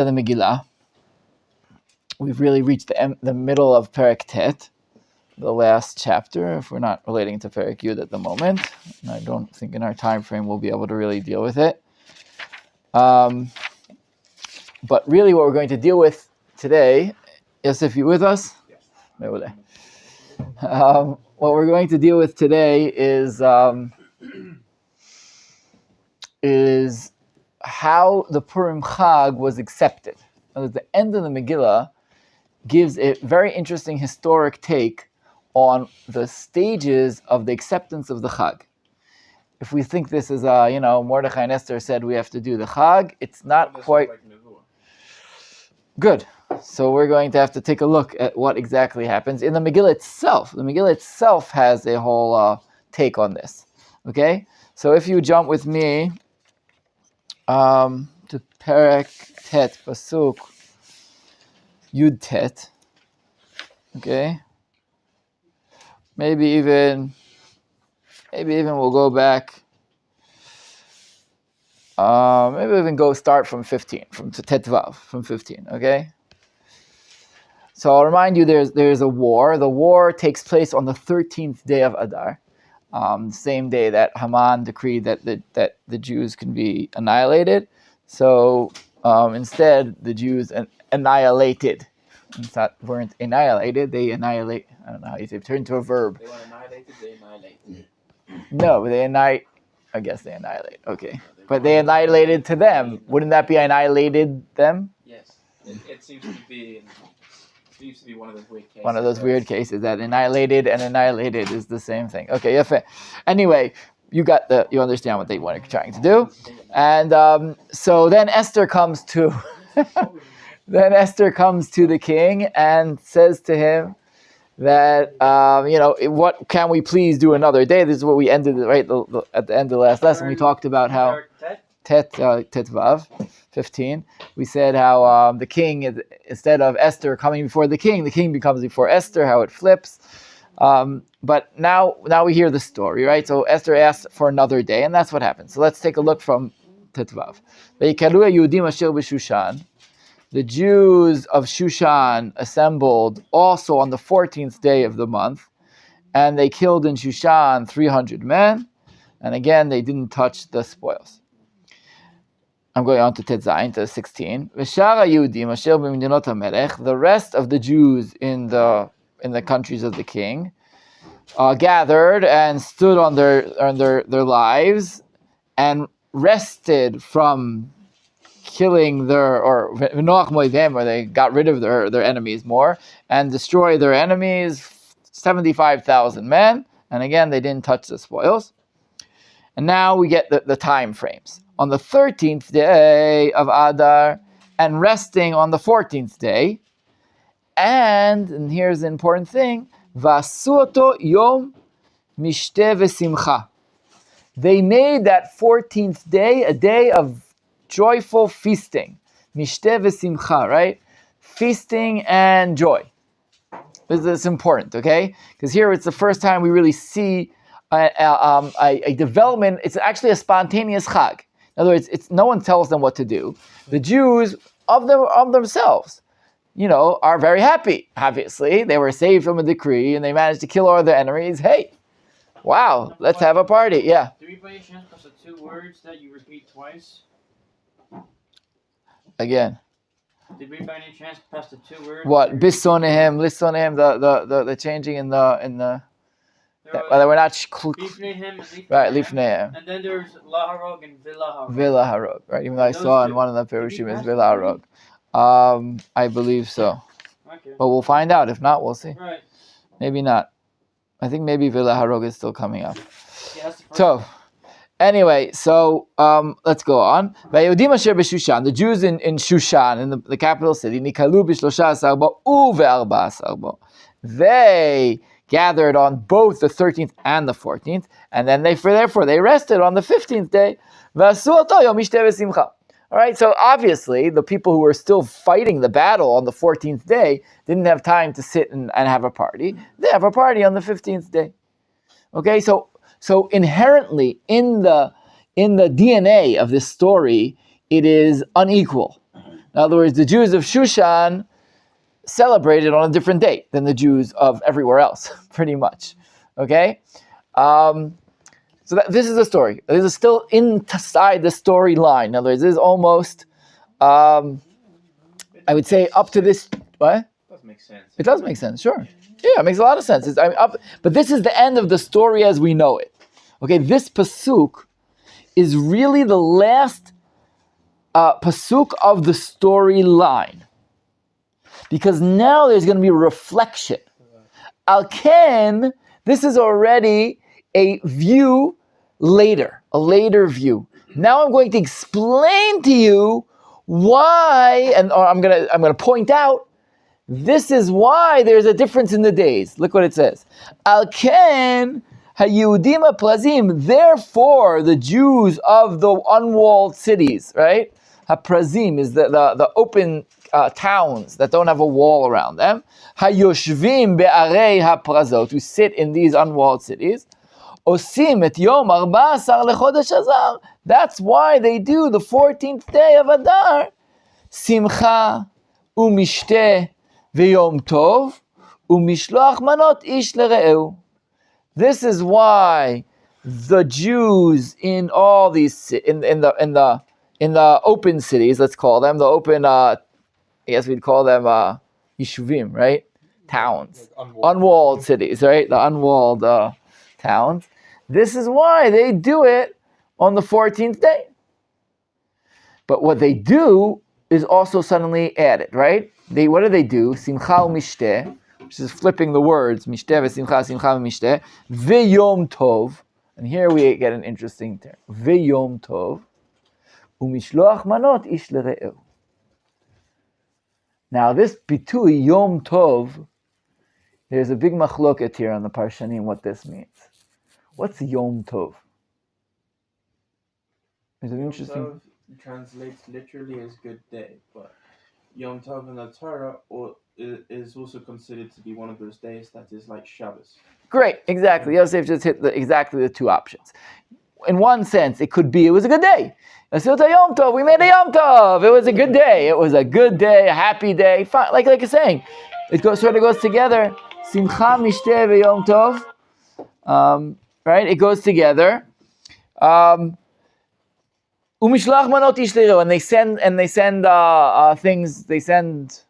of the Megillah. We've really reached the middle of Perek Tet, the last chapter, if we're not relating to Perek Yud at the moment. And I don't think in our time frame we'll be able to really deal with it. But really what we're going to deal with today, if you're with us? Yes. What we're going to deal with today is how the Purim Chag was accepted. And at the end of the Megillah gives a very interesting historic take on the stages of the acceptance of the Chag. If we think this is Mordechai and Esther said we have to do the Chag, it's not quite good. So we're going to have to take a look at what exactly happens in the Megillah itself. The Megillah itself has a whole take on this. Okay, so if you jump with me to Perek Tet Pasuk Yud Tet. Okay, maybe even we'll go back. Maybe we even go start from 15, from Tet Vav, from 15. Okay. So I'll remind you, there's a war. The war takes place on the 13th day of Adar, the same day that Haman decreed that the Jews can be annihilated. So instead, the Jews annihilated. Weren't annihilated. They annihilate. I don't know how you say it. Turn to a verb. They weren't annihilated. They annihilated. No, they annihilate. I guess they annihilate. Okay, but they annihilated to them. Wouldn't that be annihilated them? Yes. It seems to be. Seems to be one of those weird cases. One of those weird cases that annihilated and annihilated is the same thing. Okay, yeah. Anyway, you understand what they were trying to do, and so then Esther comes to, the king and says to him that what can we please do another day? This is what we ended right at the end of the last lesson. We talked about how Tet Vav 15. We said how the king, instead of Esther coming before the king becomes before Esther, how it flips. But now we hear the story, right? So Esther asked for another day, and that's what happened. So let's take a look from Tet Vav. The Jews of Shushan assembled also on the 14th day of the month, and they killed in Shushan 300 men, and again they didn't touch the spoils. I'm going on to Tet Zayin, to 16. The rest of the Jews in the countries of the king gathered and stood on their lives and rested from killing or they got rid of their enemies more and destroyed their enemies, 75,000 men. And again, they didn't touch the spoils. And now we get the time frames. On the 13th day of Adar, and resting on the 14th day. And here's the important thing, Vasuoto Yom Mishte V'Simcha. They made that 14th day a day of joyful feasting. Mishte V'Simcha, right? Feasting and joy. This is important, okay? Because here it's the first time we really see a development. It's actually a spontaneous chag. In other words, no one tells them what to do. The Jews of themselves, are very happy. Obviously, they were saved from a decree and they managed to kill all their enemies. Hey, wow, let's have a party. Yeah. Do we by any chance pass the two words that you repeat twice? Again. Did we by any chance pass the two words? What? Bisonehem, lisonehem, the changing in the. Well, we're not right, Lifnehem. And then there's Laharog and Villaharog. Villaharog, right? Even though I saw in one of the Perushim is Villaharog. I believe so. Okay. But we'll find out. If not, we'll see. Right. Maybe not. I think maybe Villaharog is still coming up. Yeah, so, anyway, let's go on. The Jews in Shushan, in the capital city, they gathered on both the 13th and the 14th, and then therefore they rested on the 15th day. All right, so obviously the people who were still fighting the battle on the 14th day didn't have time to sit and have a party. They have a party on the 15th day. Okay, so inherently in the DNA of this story, it is unequal. In other words, the Jews of Shushan celebrated on a different date than the Jews of everywhere else, pretty much. Okay? This is the story. This is still inside the storyline. In other words, this is almost, I would say, up to this. What? It does make sense. It does make sense, sure. Yeah, it makes a lot of sense. But this is the end of the story as we know it. Okay, this pasuk is really the last pasuk of the storyline. Because now there's going to be a reflection. Al-Ken, this is already a view later, a later view. Now I'm going to explain to you why, or I'm gonna point out, this is why there's a difference in the days. Look what it says. Al-Ken hayudim haprazim. Therefore, the Jews of the unwalled cities, right? Haprazim is the open towns that don't have a wall around them. Hayoshvim be'arei haprazot, who sit in these unwalled cities. Osim et yom 14 lechodesh Adar. That's why they do the 14th day of Adar. Simcha umishteh veYomtov umishloach manot ish lere'eu. This is why the Jews in all these in the open cities, let's call them the open. I guess we'd call them yishuvim, right? Towns, like unwalled cities, right? The unwalled towns. This is why they do it on the 14th day. But what they do is also suddenly added, right? What do? Simcha u'mishteh, which is flipping the words. Mishteh v'simcha, simcha v'mishteh. Ve'yomtov. And here we get an interesting term. Ve'yomtov. Umishloach manot ish lere'eu. Now this bitui Yom Tov, there's a big machloket here on the Parshanim what this means. What's Yom Tov? Is it interesting? Yom Tov translates literally as good day, but Yom Tov in the Torah is also considered to be one of those days that is like Shabbos. Great, exactly. Yosef just hit exactly the two options. In one sense, it could be it was a good day. Yom Tov, we made a Yom Tov. It was a good day. It was a good day, a happy day. Fine. Like you're saying, it sort of goes together. Simcha mishteh veYom Tov. Right? It goes together. Umishloach manot ish lere'eu, and they send things. They send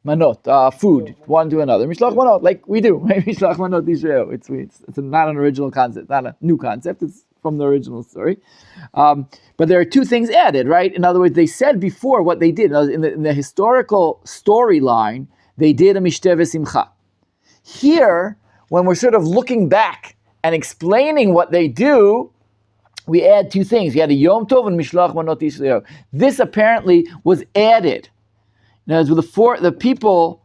manot, food, one to another. Mishloach manot, like we do. Mishloach manot ish lere'eu. It's not an original concept, not a new concept. It's from the original story. But there are two things added, right? In other words, they said before what they did. In the historical storyline, they did a mishteh v'simcha. Here, when we're sort of looking back and explaining what they do, we add two things. We had a Yom Tov and Mishloach Manot Ish Lere'eu. This apparently was added. Now, the people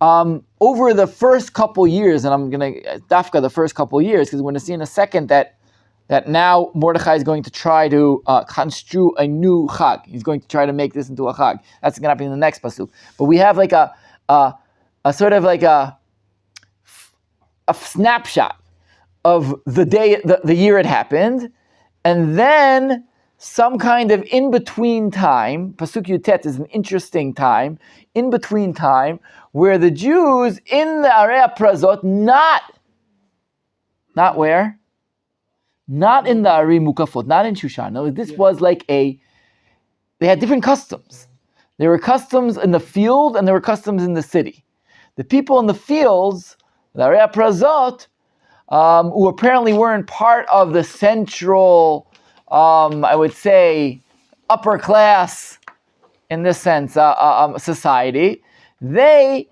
over the first couple years, and I'm going to dafka the first couple years, because we're going to see in a second that now Mordechai is going to try to construe a new Chag. He's going to try to make this into a Chag. That's going to happen in the next pasuk. But we have like a sort of like a snapshot of the day, the year it happened, and then some kind of in-between time. Pasuk Yutet is an interesting time, in-between time, where the Jews in the Arei Prazot, not where? Not in the Arei Mukafot, not in Shushan. No, this was like they had different customs. There were customs in the field and there were customs in the city. The people in the fields, the Arei Prazot, who apparently weren't part of the central, I would say, upper class, in this sense, society, they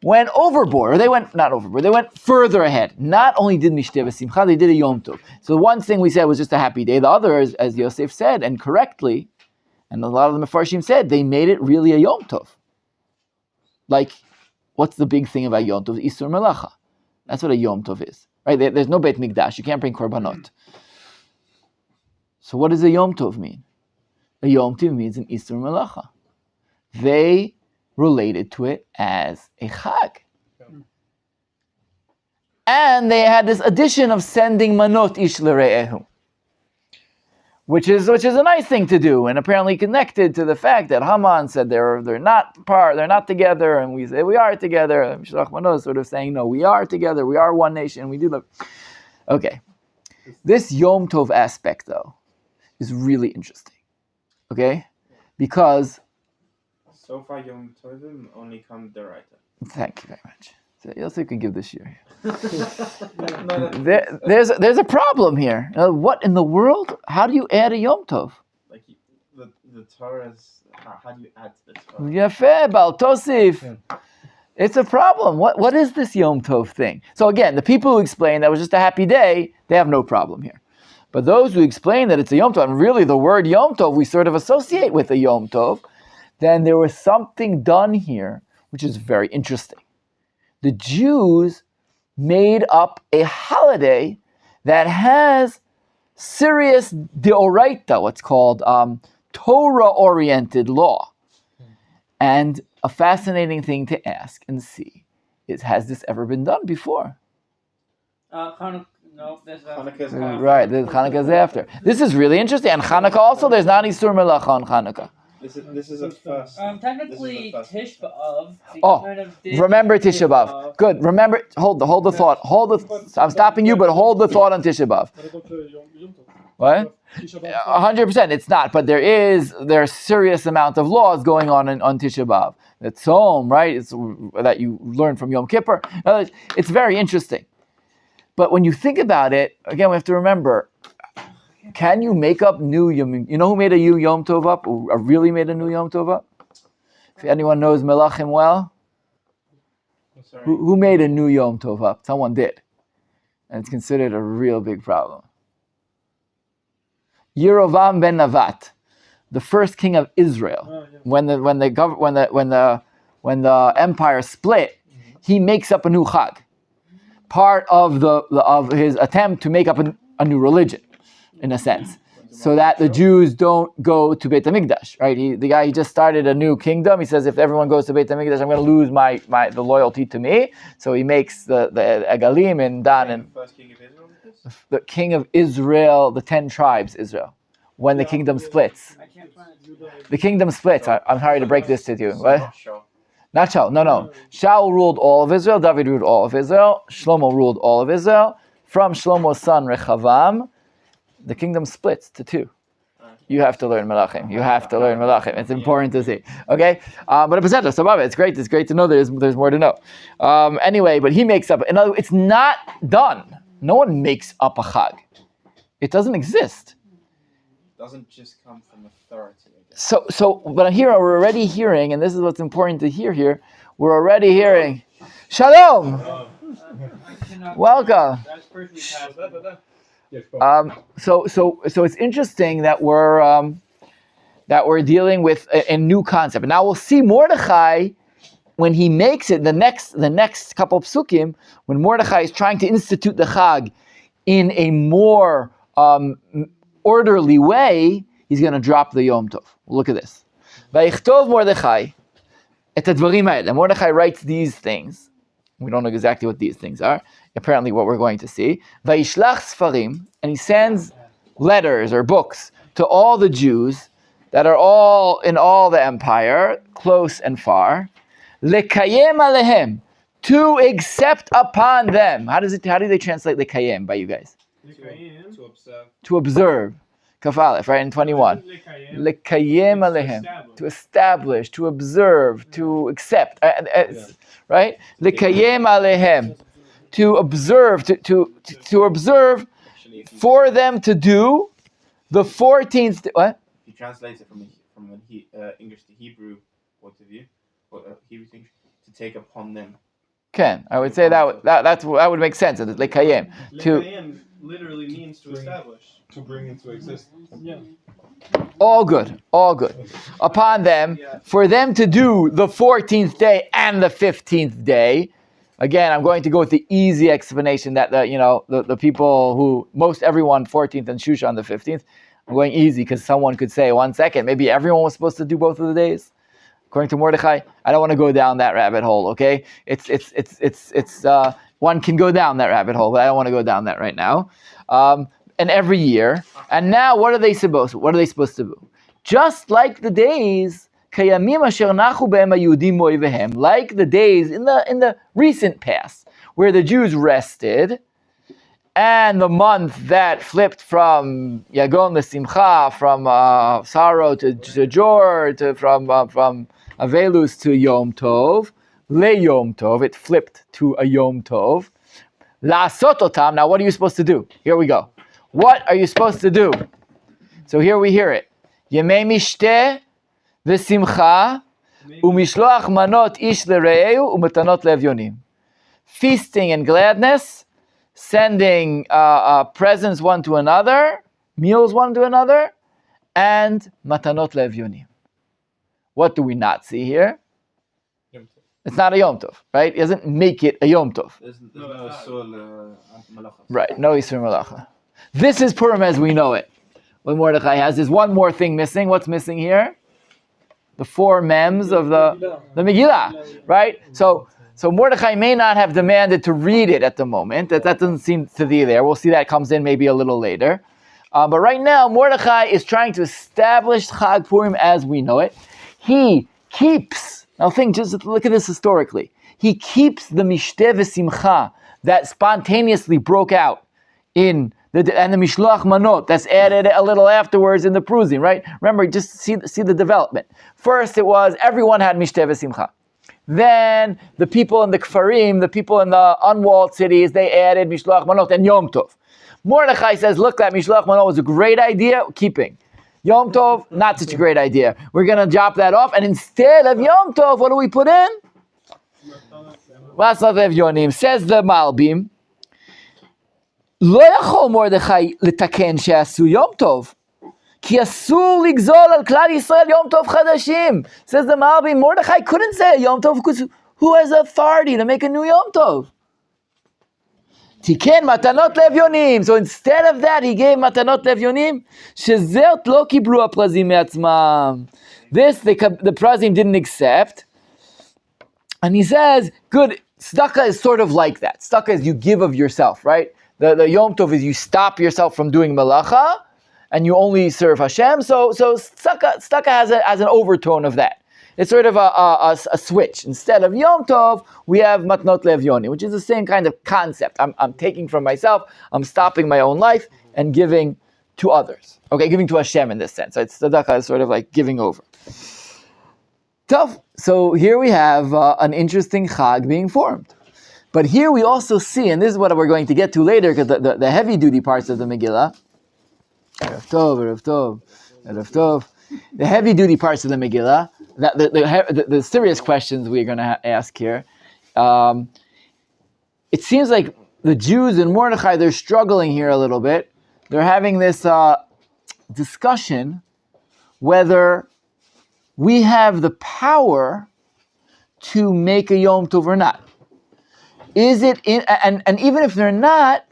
went overboard, or they went further ahead. Not only did Mishteh v'Simcha, they did a Yom Tov. So one thing we said was just a happy day. The other, as Yosef said, and correctly, and a lot of the Mefarshim said, they made it really a Yom Tov. Like, what's the big thing about Yom Tov? Isur Melacha. That's what a Yom Tov is. Right? There's no Beit Mikdash. You can't bring korbanot. So what does a Yom Tov mean? A Yom Tov means an Isur Melacha. They related to it as a Chag. And they had this addition of sending manot ish lere'ehu. which is a nice thing to do, and apparently connected to the fact that Haman said they're not together, and we say we are together. And Shlach Mano is sort of saying, no, we are together, we are one nation, we do the. Okay, this Yom Tov aspect though is really interesting. Okay, because so far Yom Tovim only come deraita. Thank you very much. So you also can give this year. There's a problem here. What in the world? How do you add a Yom Tov? Like the Torah's, how do you add to the Torah? Yafeh, Bal Tosif. It's a problem. What is this Yom Tov thing? So again, the people who explain that was just a happy day, they have no problem here. But those who explain that it's a Yom Tov, and really the word Yom Tov we sort of associate with a Yom Tov, then there was something done here which is very interesting. The Jews made up a holiday that has serious deoraita, what's called Torah-oriented law. And a fascinating thing to ask and see is, has this ever been done before? No, there's Hanukkah's Right, Hanukkah's after. This is really interesting. And Hanukkah also, there's not Isur Melacha on Hanukkah. This is a first. Technically, Tish B'Av. Remember Tisha B'Av. Good. Remember. Hold the thought. I'm stopping you, but hold the thought on Tisha B'Av. What? 100%. It's not, but there's a serious amount of laws going on Tisha B'Av. The Tzom, right? It's that you learn from Yom Kippur. It's very interesting. But when you think about it, again, we have to remember. Can you make up new Yom? You know who made a new Yom Tov up? Or really made a new Yom Tov up? If anyone knows Melachim well, who made a new Yom Tov up? Someone did, and it's considered a real big problem. Yerovam ben Navat, the first king of Israel, when the empire split, he makes up a new Chag, part of his attempt to make up a new religion. In a sense, so that the Jews don't go to Beit HaMikdash, right? He just started a new kingdom. He says, if everyone goes to Beit HaMikdash, I'm going to lose the loyalty to me. So he makes the Egalim and Dan and First king of Israel. the king of Israel, the 10 tribes Israel, when the kingdom splits. The kingdom splits. I'm sorry to break this to you. What? Not Shaul. No. Shaul ruled all of Israel. David ruled all of Israel. Shlomo ruled all of Israel. From Shlomo's son Rechavam, the kingdom splits to 2. You have to learn Melachim. It's important to see. Okay? But it's great. It's great to know there's more to know. Anyway, but he makes up. It's not done. No one makes up a Chag. It doesn't exist. It doesn't just come from authority. But here we're already hearing, and this is what's important to hear here. We're already hearing, Shalom. Welcome. So it's interesting that we're dealing with a new concept. And now we'll see Mordechai when he makes it the next couple of psukim, when Mordechai is trying to institute the Chag in a more orderly way, he's going to drop the Yom Tov. Look at this. Vayichtov Mordechai et hadvarim ha'ele. Mordechai writes these things. We don't know exactly what these things are. Apparently what we're going to see. Vayishlach Sfarim, and he sends letters or books to all the Jews that are all in all the empire, close and far. Lekayem alehem, to accept upon them. How do they translate lekayem by you guys? To observe. Kaf Aleph, right, in 21. Lekayem alehem, to establish, to observe, to accept, right? Lekayem alehem, to observe, to observe, for them to do the 14th. What? He translates it from English to Hebrew point of view, or Hebrew to English, to take upon them. Can I would say that would make sense. It's lekayem. Lekayem literally means to establish. To bring into existence. Yeah. All good. Upon them, for them to do the 14th day and the 15th day. Again, I'm going to go with the easy explanation that the people who, everyone 14th and Shushan the 15th. I'm going easy because someone could say, 1 second, maybe everyone was supposed to do both of the days. According to Mordechai, I don't want to go down that rabbit hole. Okay, it's one can go down that rabbit hole, but I don't want to go down that right now. and every year. And now what are they supposed to do? Just like the days, like the days in the recent past, where the Jews rested, and the month that flipped from Yagon to Simcha, from sorrow to joy, from Avelus to Yomtov, Le Yomtov, it flipped to a Yomtov. La'asot otam. Now, what are you supposed to do? Here we go. What are you supposed to do? So here we hear it. Yemei mishteh v'simcha u'mishloach manot ish l're'eu u'metanot le'evyonim. Feasting and gladness, sending presents one to another, meals one to another, and matanot le'evyonim. What do we not see here? It's not a Yomtov, right? It doesn't make it a Yomtov. There's no Sol Malacha. Right, no Isur Malacha. This is Purim as we know it. What Mordechai has. There's one more thing missing. What's missing here? The 4 mems of the Megillah, right? So Mordechai may not have demanded to read it at the moment. That doesn't seem to be there. We'll see that comes in maybe a little later. But right now, Mordechai is trying to establish Chag Purim as we know it. He keeps, now just look at this historically. He keeps the Mishteh v'Simcha that spontaneously broke out and the Mishloach Manot that's added a little afterwards in the Pruzim, right? Remember, just see the development. First, it was everyone had Mishteh v'Simcha. Then the people in the Kfarim, the people in the unwalled cities, they added Mishloach Manot and Yom Tov. Mordechai says, look, that Mishloach Manot was a great idea, keeping. Yom Tov, not such a great idea. We're going to drop that off, and instead of Yom Tov, what do we put in? Matanot le'evyonim. Says the Malbim, לא יכול מרדכי לתקן שעשו יום טוב, כי אסור לגזול על כלל ישראל יום טוב חדשים. Says the Malbim, Mordechai couldn't say a Yom Tov because who has authority to make a new Yom Tov? תיקן מתנות לאביונים. So instead of that, he gave מתנות לאביונים, שזאת לא קיבלו הפרזים מעצמם. This, the Prazim didn't accept. And he says, good, tzedakah is sort of like that. Tzedakah is you give of yourself, right? The Yom Tov is you stop yourself from doing malacha, and you only serve Hashem. So tzedakah has an overtone of that. It's sort of a switch. Instead of Yom Tov, we have matnot le'evyonim, which is the same kind of concept. I'm taking from myself, I'm stopping my own life, and giving to others. Okay, giving to Hashem in this sense. It's tzedakah is sort of like giving over. Tough. So here we have an interesting chag being formed. But here we also see, and this is what we're going to get to later, because the heavy-duty parts of the Megillah, Erev Tov, the heavy-duty parts of the Megillah, the serious questions we're going to ask here, it seems like the Jews and Mordechai, they're struggling here a little bit. They're having this discussion whether we have the power to make a Yom Tov or not. Is it in, and even if they're not,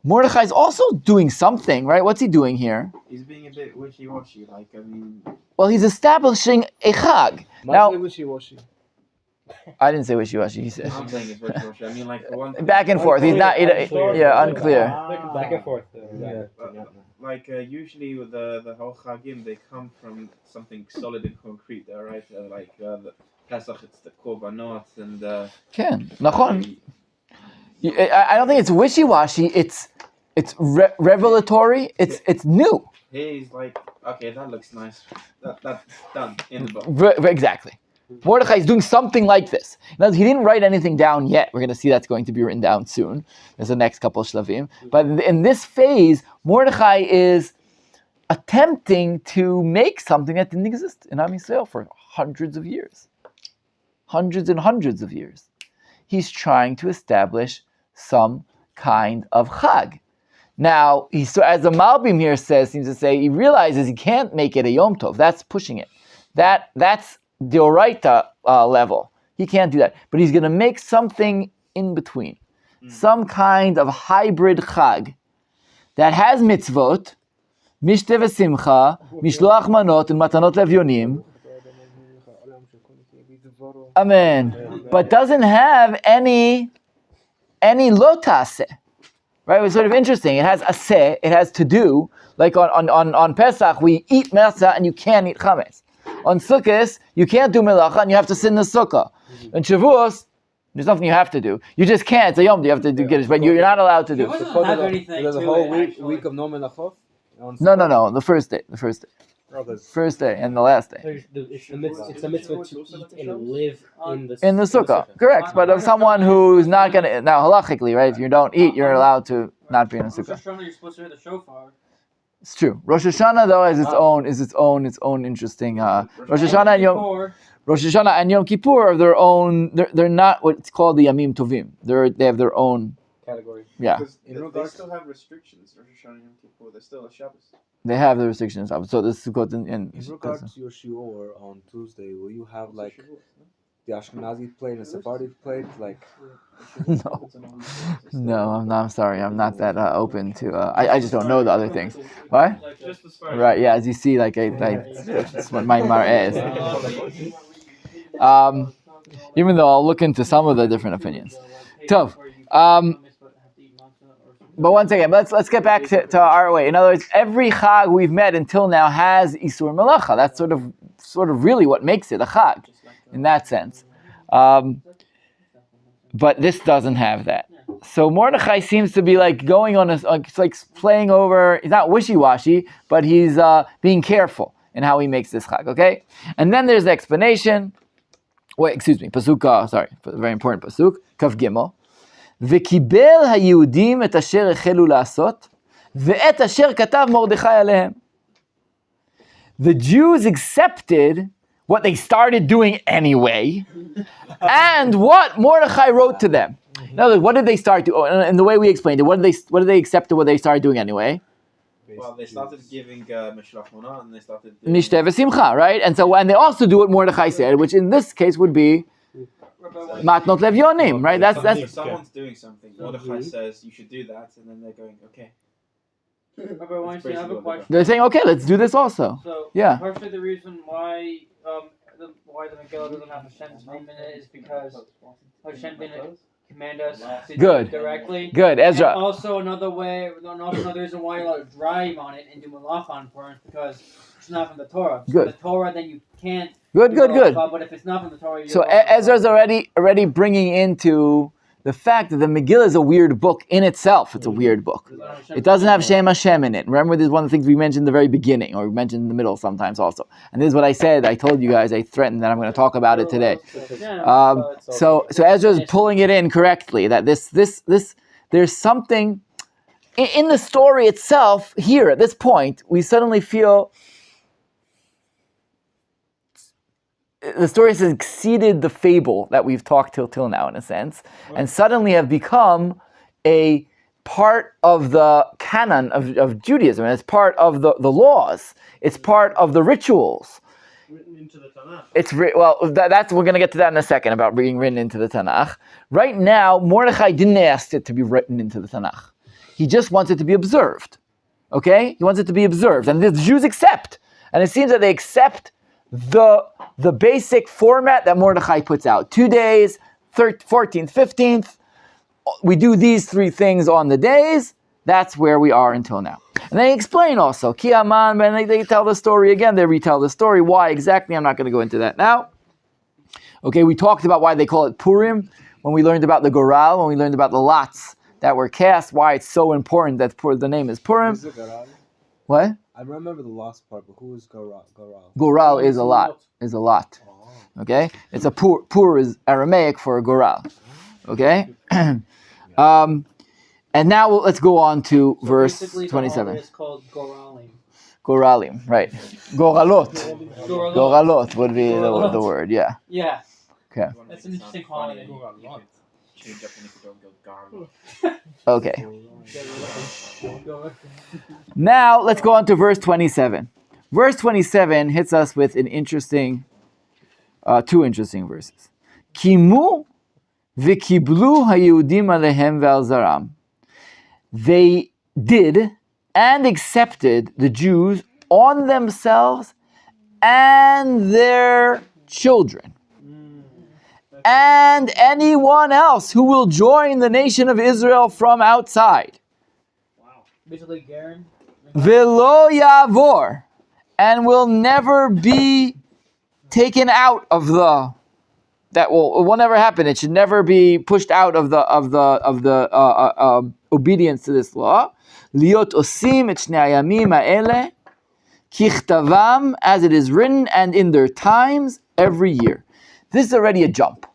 Mordechai is also doing something, right? What's he doing here? He's being a bit wishy-washy, Well, he's establishing a chag. Now, wishy-washy. I didn't say wishy-washy, he said. I'm saying it's wishy-washy. For one thing, Back and forth. He's not, unclear. Back and forth. Usually with the whole chagim, they come from something solid and concrete, right? The Pesach, it's the korbanot and Ken, nachon. I don't think it's wishy-washy. It's revelatory. It's new. He's like, okay, that looks nice. That's done in the book. Exactly. Mordechai is doing something like this. Now, he didn't write anything down yet. We're going to see that's going to be written down soon. There's the next couple of shlavim. But in this phase, Mordechai is attempting to make something that didn't exist in Am Yisrael for hundreds of years. Hundreds and hundreds of years. He's trying to establish some kind of chag. Now, as the Malbim here seems to say, he realizes he can't make it a Yom Tov. That's pushing it. That's the Oraita level. He can't do that. But he's going to make something in between. Some kind of hybrid chag that has mitzvot, mishteh v'simcha, mishloach manot, and matanot levyonim. Amen. But doesn't have any lo taseh. Right? It was sort of interesting. It has aseh, it has to do. Like on Pesach, we eat matzah and you can't eat chametz. On Sukkot, you can't do melacha and you have to sit in the sukkah. On Shavuos, there's nothing you have to do. You just can't. It's a yom. You have to get it, but you're not allowed to do. It doesn't have anything There's a to whole it, week of no melachot. No. The first day. First day and the last day. It's a mitzvah to eat and live In the sukkah. Correct. But of someone who's not going to, now halachically, right? If you don't eat, you're allowed to not be in a Rosh sukkah. Hashanah, you're supposed to hear the shofar. It's true. Rosh Hashanah though is its own interesting. Rosh Hashanah and Yom Kippur are their own. They're not what's called the Yamim Tovim. They have their own category. Yeah. Because they still have restrictions. Rosh Hashanah and Yom Kippur, they're still a Shabbos. They have the restrictions. So this is got in regards to your shiur on Tuesday, will you have like the Ashkenazi plate and the Sephardi plate? Like, no, I'm sorry. I'm not that open to. I just don't know the other things. What? Right. Yeah. As you see, like that's what my mar'eh is. Even though I'll look into some of the different opinions. Tov. But once again, let's get back to our way. In other words, every chag we've met until now has isur melacha. That's sort of really what makes it a chag, in that sense. But this doesn't have that. So Mordechai seems to be like going on it's like playing over. He's not wishy-washy, but he's being careful in how he makes this chag. Okay, and then there's the explanation. Pasuk. Very important pasuk. Kaf Gimel. וקיבל היהודים את אשר החלו לעשות, ואת אשר כתב מרדכי עליהם. The Jews accepted what they started doing anyway, and what Mordechai wrote to them. In other words, what did they start doing? And the way we explained it, what did they accept what they started doing anyway? Well, they started giving Mishlach Mana, and they started Nishteh v'simcha, right? And they also do what Mordechai said, which in this case would be Matnot Levyonim, right? That's if someone's doing something, Mordechai says you should do that, and then they're going, okay. Rabbi Weinstein, I have a question. They're saying, okay, let's do this also. So, yeah. Partially the reason why the Megillah doesn't have Hashem's name in it is because Hashem didn't command us to do it directly. Good, Ezra. And also another reason why you're allowed to drive on it and do malach on for it because it's not from the Torah. So good. The Torah, then you can't. Good. But if it's not from the Torah, so Ezra's already bringing into the fact that the Megillah is a weird book in itself. It's a weird book. It doesn't have Shem Hashem in it. Remember, this is one of the things we mentioned in the very beginning, or we mentioned in the middle sometimes also. And this is what I said. I told you guys. I threatened that I'm going to talk about it today. So Ezra's pulling it in correctly. That this there's something in the story itself. Here at this point, we suddenly feel. The story has exceeded the fable that we've talked till now, in a sense, and suddenly have become a part of the canon of Judaism. And it's part of the laws. It's part of the rituals. Written into the Tanakh. That's we're going to get to that in a second about being written into the Tanakh. Right now, Mordechai didn't ask it to be written into the Tanakh. He just wants it to be observed. Okay, he wants it to be observed, and the Jews accept. And it seems that they accept the basic format that Mordechai puts out. 2 days, 14th, 15th. We do these three things on the days. That's where we are until now. And they explain also. Ki Aman, and they tell the story again. They retell the story. Why exactly? I'm not going to go into that now. Okay, we talked about why they call it Purim. When we learned about the Goral, when we learned about the lots that were cast, why it's so important that the name is Purim. Is it Goral? What? I remember the last part, but who is Goral? Goral is a lot. Oh. Okay? It's a pur is Aramaic for a Goral. Okay? And now let's go on to verse 27. It's called Goralim. Goralim, right. Goralot. Goralot would be the word, yeah. Yeah. Okay. That's an interesting holiday. Change up and if you don't go Garland. Okay. Now let's go on to verse 27. Verse 27 hits us with an interesting, two interesting verses. Kimu v'kiblu haYehudim alehem ve'al zaram. They did and accepted the Jews on themselves and their children. And anyone else who will join the nation of Israel from outside. Basically, Garen. Velo yavor, and will never be taken out of the. That it will never happen. It should never be pushed out of the obedience to this law. Liot osim et shnei hayamim ha'ele kichtavam, as it is written, and in their times every year. This is already a jump.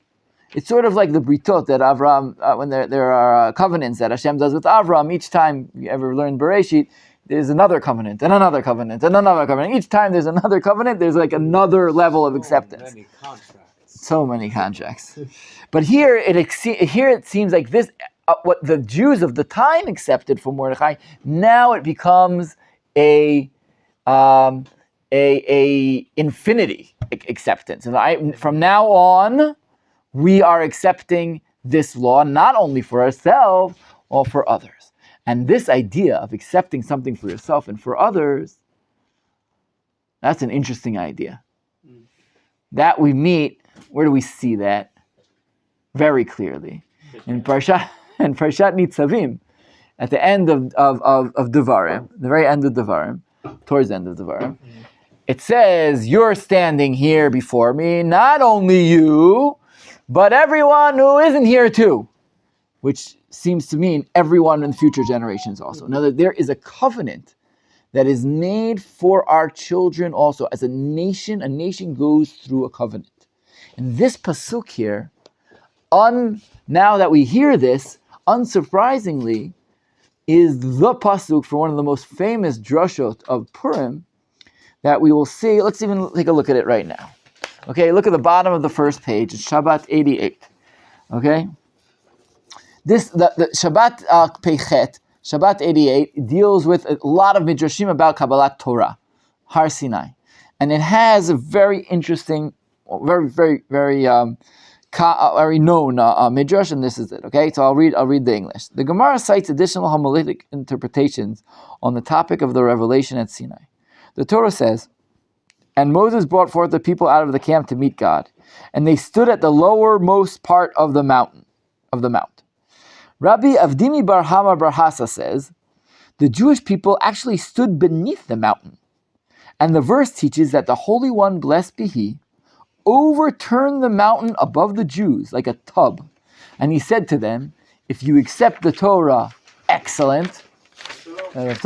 It's sort of like the britot that Avram, when there are covenants that Hashem does with Avram. Each time you ever learn Bereshit, there's another covenant and another covenant and another covenant. Each time there's another covenant, there's like another level of acceptance. Many contracts. So many contracts. But here it seems like this, what the Jews of the time accepted from Mordechai, now it becomes a infinity acceptance. And from now on, we are accepting this law not only for ourselves, or for others. And this idea of accepting something for yourself and for others, that's an interesting idea. That we meet, where do we see that? Very clearly. In Parshat Nitzavim, at the end of Devarim, the very end of Devarim, towards the end of Devarim, it says, you're standing here before me, not only you, but everyone who isn't here too, which seems to mean everyone in future generations also. In other words, there is a covenant that is made for our children also. As a nation goes through a covenant. And this pasuk here, now that we hear this, unsurprisingly, is the pasuk for one of the most famous drushot of Purim that we will see. Let's even take a look at it right now. Okay, look at the bottom of the first page. It's Shabbat 88. Okay, the Shabbat Peichet, Shabbat 88 deals with a lot of midrashim about Kabbalat Torah, Har Sinai, and it has a very interesting, very known midrash, and this is it. Okay, so I'll read the English. The Gemara cites additional homiletic interpretations on the topic of the revelation at Sinai. The Torah says, and Moses brought forth the people out of the camp to meet God, and they stood at the lowermost part of the mount. Rabbi Avdimi bar Hama bar Hassa says, the Jewish people actually stood beneath the mountain. And the verse teaches that the Holy One, blessed be He, overturned the mountain above the Jews like a tub. And He said to them, if you accept the Torah, excellent. If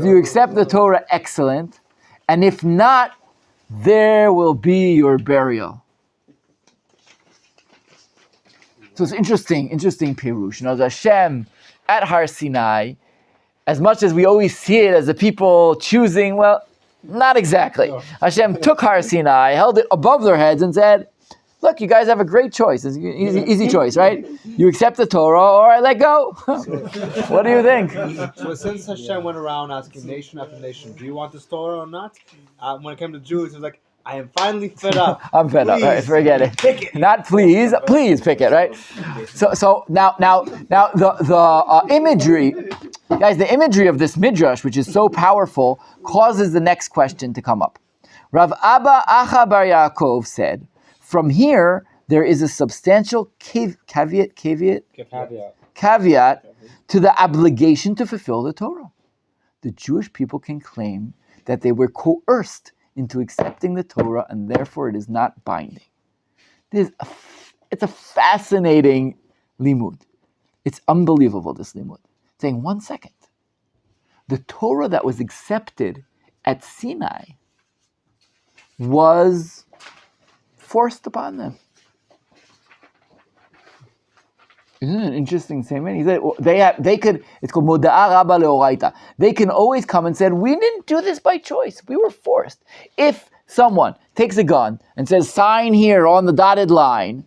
you accept the Torah, excellent. And if not, there will be your burial. So it's interesting Pirush. You know, the Hashem at Har Sinai, as much as we always see it as the people choosing, well, not exactly. Hashem took Har Sinai, held it above their heads and said, look, you guys have a great choice. It's an easy choice, right? You accept the Torah or I let go. What do you think? So since Hashem went around asking nation after nation, do you want this Torah or not? When it came to Jews, it was like, I am finally fed up. I'm fed up. Right, forget it. Pick it. Not please pick it. Right. So now the imagery, guys, the imagery of this midrash, which is so powerful, causes the next question to come up. Rav Abba Acha Bar Yaakov said, from here there is a substantial caveat to the obligation to fulfill the Torah. The Jewish people can claim that they were coerced into accepting the Torah, and therefore it is not binding. It's a fascinating limud. It's unbelievable, this limud. Saying, 1 second, the Torah that was accepted at Sinai was forced upon them. Isn't it an interesting statement? He said they could. It's called Moda'a Rabba Leoraita. They can always come and say, "We didn't do this by choice. We were forced." If someone takes a gun and says, "Sign here on the dotted line,"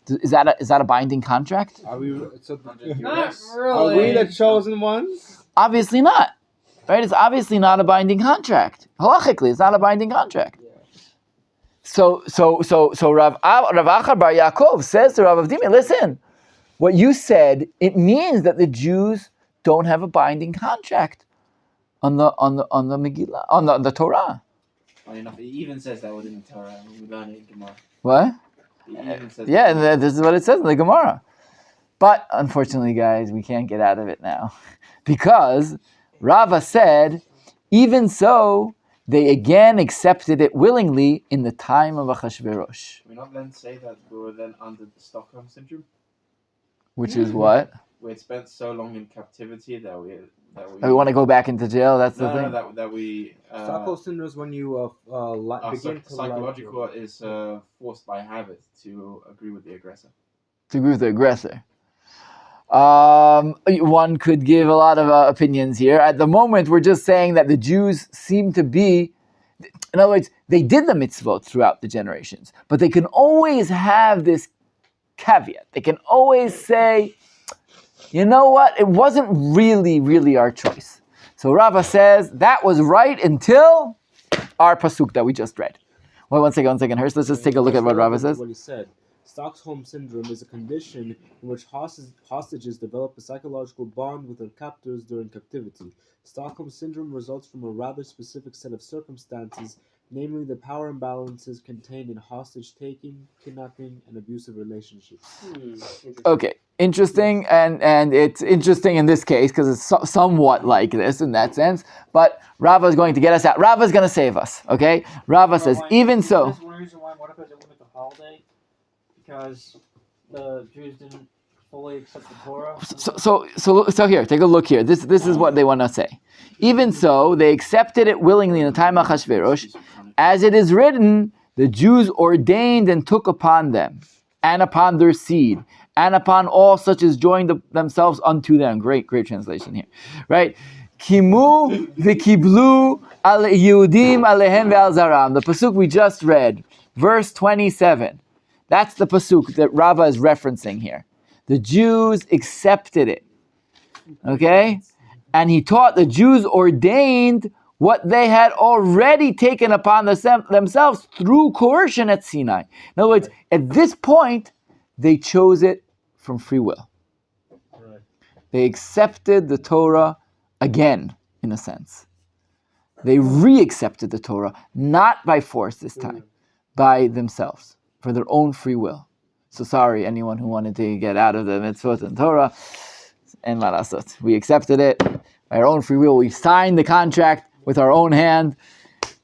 is that a binding contract? Are we? Not really. Are we the chosen ones? Obviously not. Right? It's obviously not a binding contract. Halachically, it's not a binding contract. So Rav Acha Bar Yaakov says to Rav Avdimi, listen. What you said, it means that the Jews don't have a binding contract on the Megillah, on the Torah. Funny enough, it even says that within the Torah. We learn it in Gemara. What? It even says and this is what it says in the Gemara. But unfortunately, guys, we can't get out of it now. Because Rava said, even so, they again accepted it willingly in the time of Achashverosh. Can we not then say that we were then under the Stockholm Syndrome? Which is what? We had spent so long in captivity that we want to go back into jail, that's the thing? that we... Stockholm Syndrome is when you begin to psychological is forced by habit to agree with the aggressor. To agree with the aggressor. One could give a lot of opinions here. At the moment, we're just saying that the Jews seem to be, in other words, they did the mitzvot throughout the generations, but they can always have this caveat. They can always say, you know what, it wasn't really our choice. So Rava says, that was right until our pasuk that we just read. Wait, one second, Hurst, let's just take a look at what Rava says. What he said. Stockholm Syndrome is a condition in which hostages develop a psychological bond with their captors during captivity. Stockholm Syndrome results from a rather specific set of circumstances, namely the power imbalances contained in hostage-taking, kidnapping, and abusive relationships. Okay, interesting, and it's interesting in this case because it's somewhat like this in that sense, but Rava is going to get us out. Rava is going to save us, okay? Rava says, even so... There's one reason why Mordecai is able to make a holiday, because the Jews didn't fully accept the Torah. So here, take a look here. This is what they want to say. Even so, they accepted it willingly in the time of Achashverosh. As it is written, the Jews ordained and took upon them, and upon their seed, and upon all such as joined themselves unto them. Great translation here. Right? Kimu v'kiblu al Yehudim alehem ve'al zaram. The pasuk we just read, verse 27. That's the pasuk that Rava is referencing here. The Jews accepted it. Okay? And he taught the Jews ordained what they had already taken upon themselves through coercion at Sinai. In other words, at this point, they chose it from free will. Right. They accepted the Torah again, in a sense. They re-accepted the Torah, not by force this time, by themselves, for their own free will. So sorry, anyone who wanted to get out of the mitzvot and Torah, and la lasot. We accepted it by our own free will. We signed the contract with our own hand,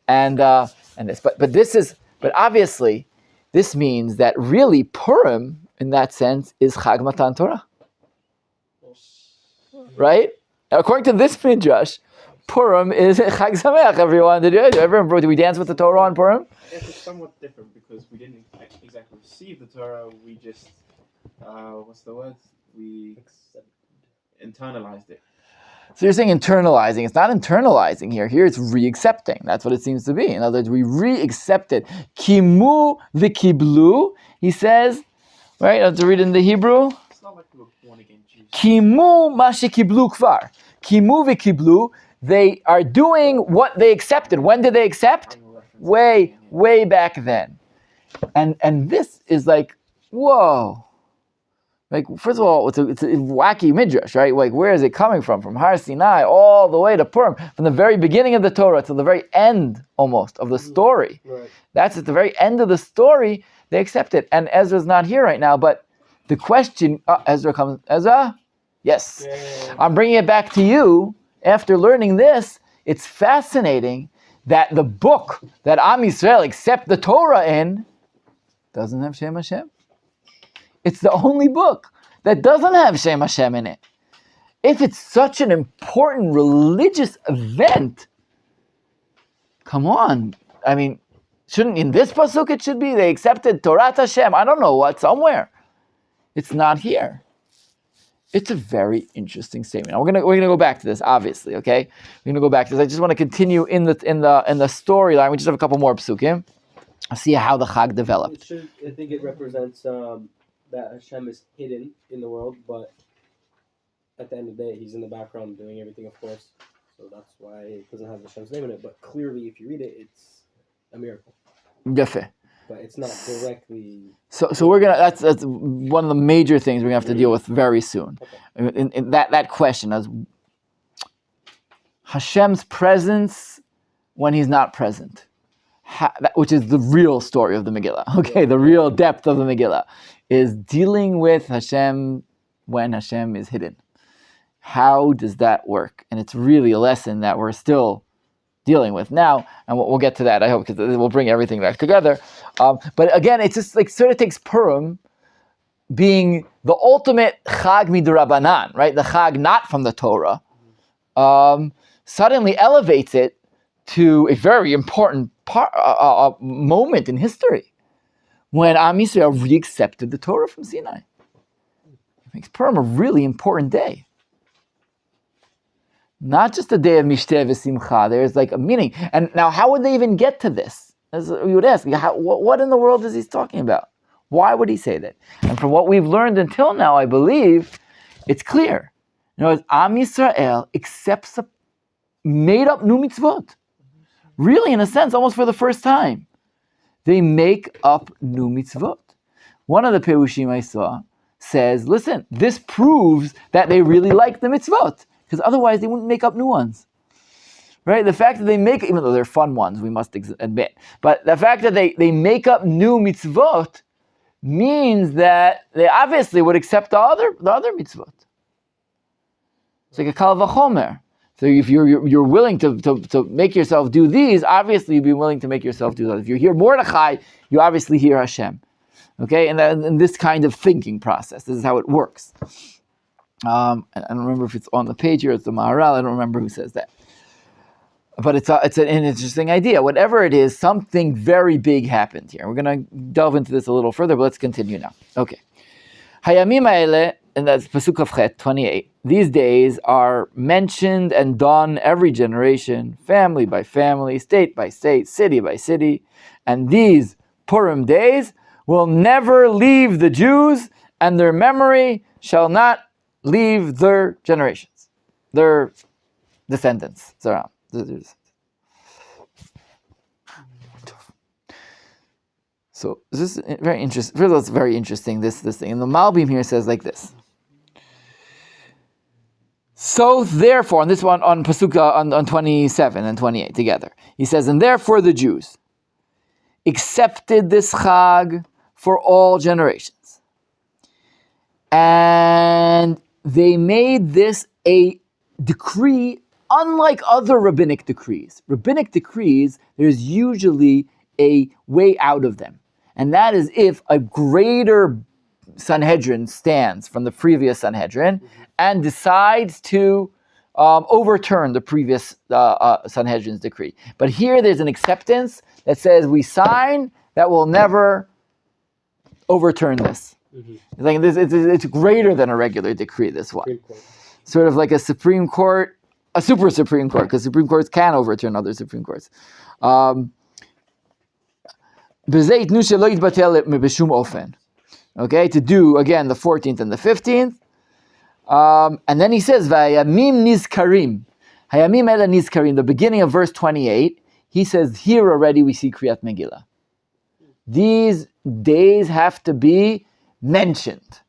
and this. But obviously, this means that really Purim, in that sense, is Chag Matan Torah, right? According to this midrash, Purim is Chag Sameach. Everyone, did we dance with the Torah on Purim? I guess it's somewhat different because we didn't exactly receive the Torah. We just, what's the word? We internalized it. So you're saying internalizing. It's not internalizing here. Here it's re-accepting. That's what it seems to be. In other words, we re-accepted. Kimu v'kiblu, he says, right? I have to read in the Hebrew. It's not like we were born again Jews. Kimu ma shekiblu kvar. Kimu v'kiblu, they are doing what they accepted. When did they accept? Way back then. And this is like, whoa. Like, first of all, it's a wacky midrash, right? Like, where is it coming from? From Har Sinai all the way to Purim, from the very beginning of the Torah to the very end, almost, of the story. Right. That's at the very end of the story, they accept it. And Ezra's not here right now, but the question, Ezra comes, Ezra? Yes. Yeah. I'm bringing it back to you. After learning this, it's fascinating that the book that Am Yisrael accept the Torah in doesn't have Shem Hashem. It's the only book that doesn't have Shem Hashem in it. If it's such an important religious event, come on. I mean, shouldn't in this pasuk it should be they accepted Torah Hashem? I don't know what, somewhere. It's not here. It's a very interesting statement. Now, we're gonna go back to this, obviously. Okay, we're gonna go back to this. I just want to continue in the storyline. We just have a couple more psukim. I'll see how the Chag developed. I think it represents that Hashem is hidden in the world, but at the end of the day, he's in the background doing everything, of course. So that's why it doesn't have Hashem's name in it. But clearly, if you read it, it's a miracle. Yafe. But it's not directly. So we're gonna. That's one of the major things we're gonna have to deal with very soon. Okay. In that question as Hashem's presence when He's not present, which is the real story of the Megillah. Okay, the real depth of the Megillah is dealing with Hashem when Hashem is hidden. How does that work? And it's really a lesson that we're still dealing with now, and we'll get to that, I hope, because it will bring everything back together. But again, it's just like sort of takes Purim being the ultimate Chag Midrabanan, right? The Chag not from the Torah, suddenly elevates it to a very important moment in history when Am Yisrael re-accepted the Torah from Sinai. It makes Purim a really important day. Not just a day of Mishteh v'Simcha. There's like a meaning. And now, how would they even get to this? As you would ask, what in the world is he talking about? Why would he say that? And from what we've learned until now, I believe it's clear. Am Yisrael accepts a made-up new mitzvot. Really, in a sense, almost for the first time. They make up new mitzvot. One of the Perushim I saw says, listen, this proves that they really like the mitzvot. Because otherwise they wouldn't make up new ones. Right? The fact that they make, even though they're fun ones, we must admit, but the fact that they make up new mitzvot means that they obviously would accept the other mitzvot. It's like a kal vachomer. So if you're willing to make yourself do these, obviously you'd be willing to make yourself do that. If you hear Mordechai, you obviously hear Hashem. Okay? And this kind of thinking process, this is how it works. I don't remember if it's on the page here, it's the Maharal, I don't remember who says that. But it's an interesting idea. Whatever it is, something very big happened here. We're going to delve into this a little further, but let's continue now. Okay. Hayamim ha'ele, and that's Pasuk of Chet, 28. These days are mentioned and done every generation, family by family, state by state, city by city. And these Purim days will never leave the Jews, and their memory shall not leave their generations, their descendants. So this is very interesting. First of all, it's very interesting, this thing. And the Malbim here says like this. So therefore, on this one, on Pasuk, on 27 and 28 together, he says, and therefore the Jews accepted this Chag for all generations. And they made this a decree unlike other rabbinic decrees. Rabbinic decrees, there's usually a way out of them. And that is if a greater Sanhedrin stands from the previous Sanhedrin and decides to overturn the previous Sanhedrin's decree. But here there's an acceptance that says we sign that will never overturn this. Mm-hmm. Like it's greater than a regular decree, this one. Sort of like a Supreme Court, a super Supreme Court, because Supreme Courts can overturn other Supreme Courts. Okay, to do, again, the 14th and the 15th. And then he says, Vayamim nizkarim. Hayamim ela nizkarim. The beginning of verse 28, he says, here already we see Kriyat Megillah. These days have to be mentioned.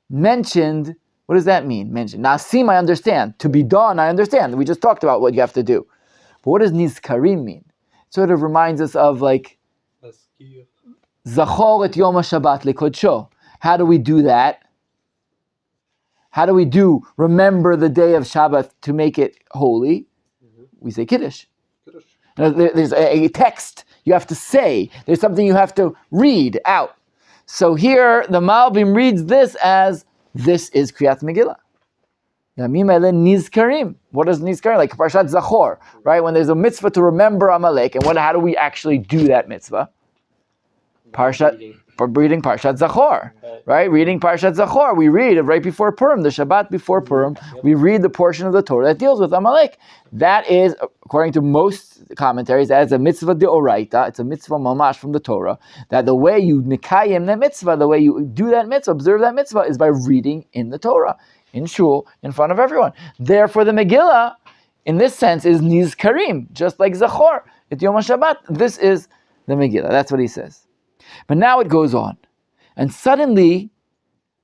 Mentioned, what does that mean? Mentioned. Nasim, I understand. To be done, I understand. We just talked about what you have to do. But what does nizkarim mean? It sort of reminds us of like, Zachor et Yom HaShabbat lekodsho. How do we do that? How do we remember the day of Shabbat to make it holy? Mm-hmm. We say Kiddush. Now, there's a text you have to say. There's something you have to read out. So here, the Malbim reads this as, this is Kriyat Megillah. Yamim ele nizkarim. What is nizkarim? Like Parshat Zachor, right? When there's a mitzvah to remember Amalek, and how do we actually do that mitzvah? Reading Parshat Zachor, right? Reading Parshat Zachor. We read right before Purim, the Shabbat before Purim, we read the portion of the Torah that deals with Amalek. That is, according to most commentaries, that is a mitzvah deoraita. It's a mitzvah mamash from the Torah. That the way you mikayim that mitzvah, the way you do that mitzvah, observe that mitzvah, is by reading in the Torah, in shul, in front of everyone. Therefore, the Megillah, in this sense, is nizkarim, just like Zachor. It's Yom HaShabbat. This is the Megillah. That's what he says. But now it goes on. And suddenly,